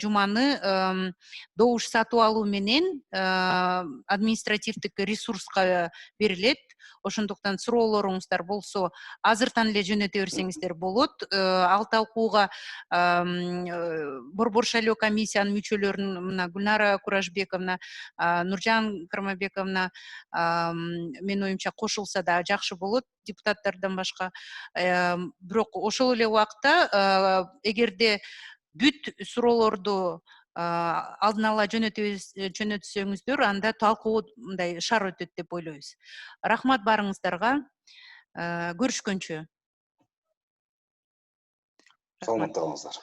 жуманы добуш сатып алуу менен административдик ресурска берилет. Ошондуктан суроолоруңуздар болсо азыртан эле жөнөтө берсеңиздер болот. Ал талкууга борбор шайлоо комиссиянын мүчөлөрүн мына Гүлнара Куражбековна, Нуржан Кармабековна менин оюмча кошулса да жакшы болот депутаттардан башка. Бирок ошол эле убакта эгерде бүт суроолорду алдын ала жөнөтсөңүздөр, анда талкуу мындай шар өтөт деп ойлойбуз. Рахмат барыңыздарга. Көрүшкөнчө. Рахмат. Саламатта болуңуздар.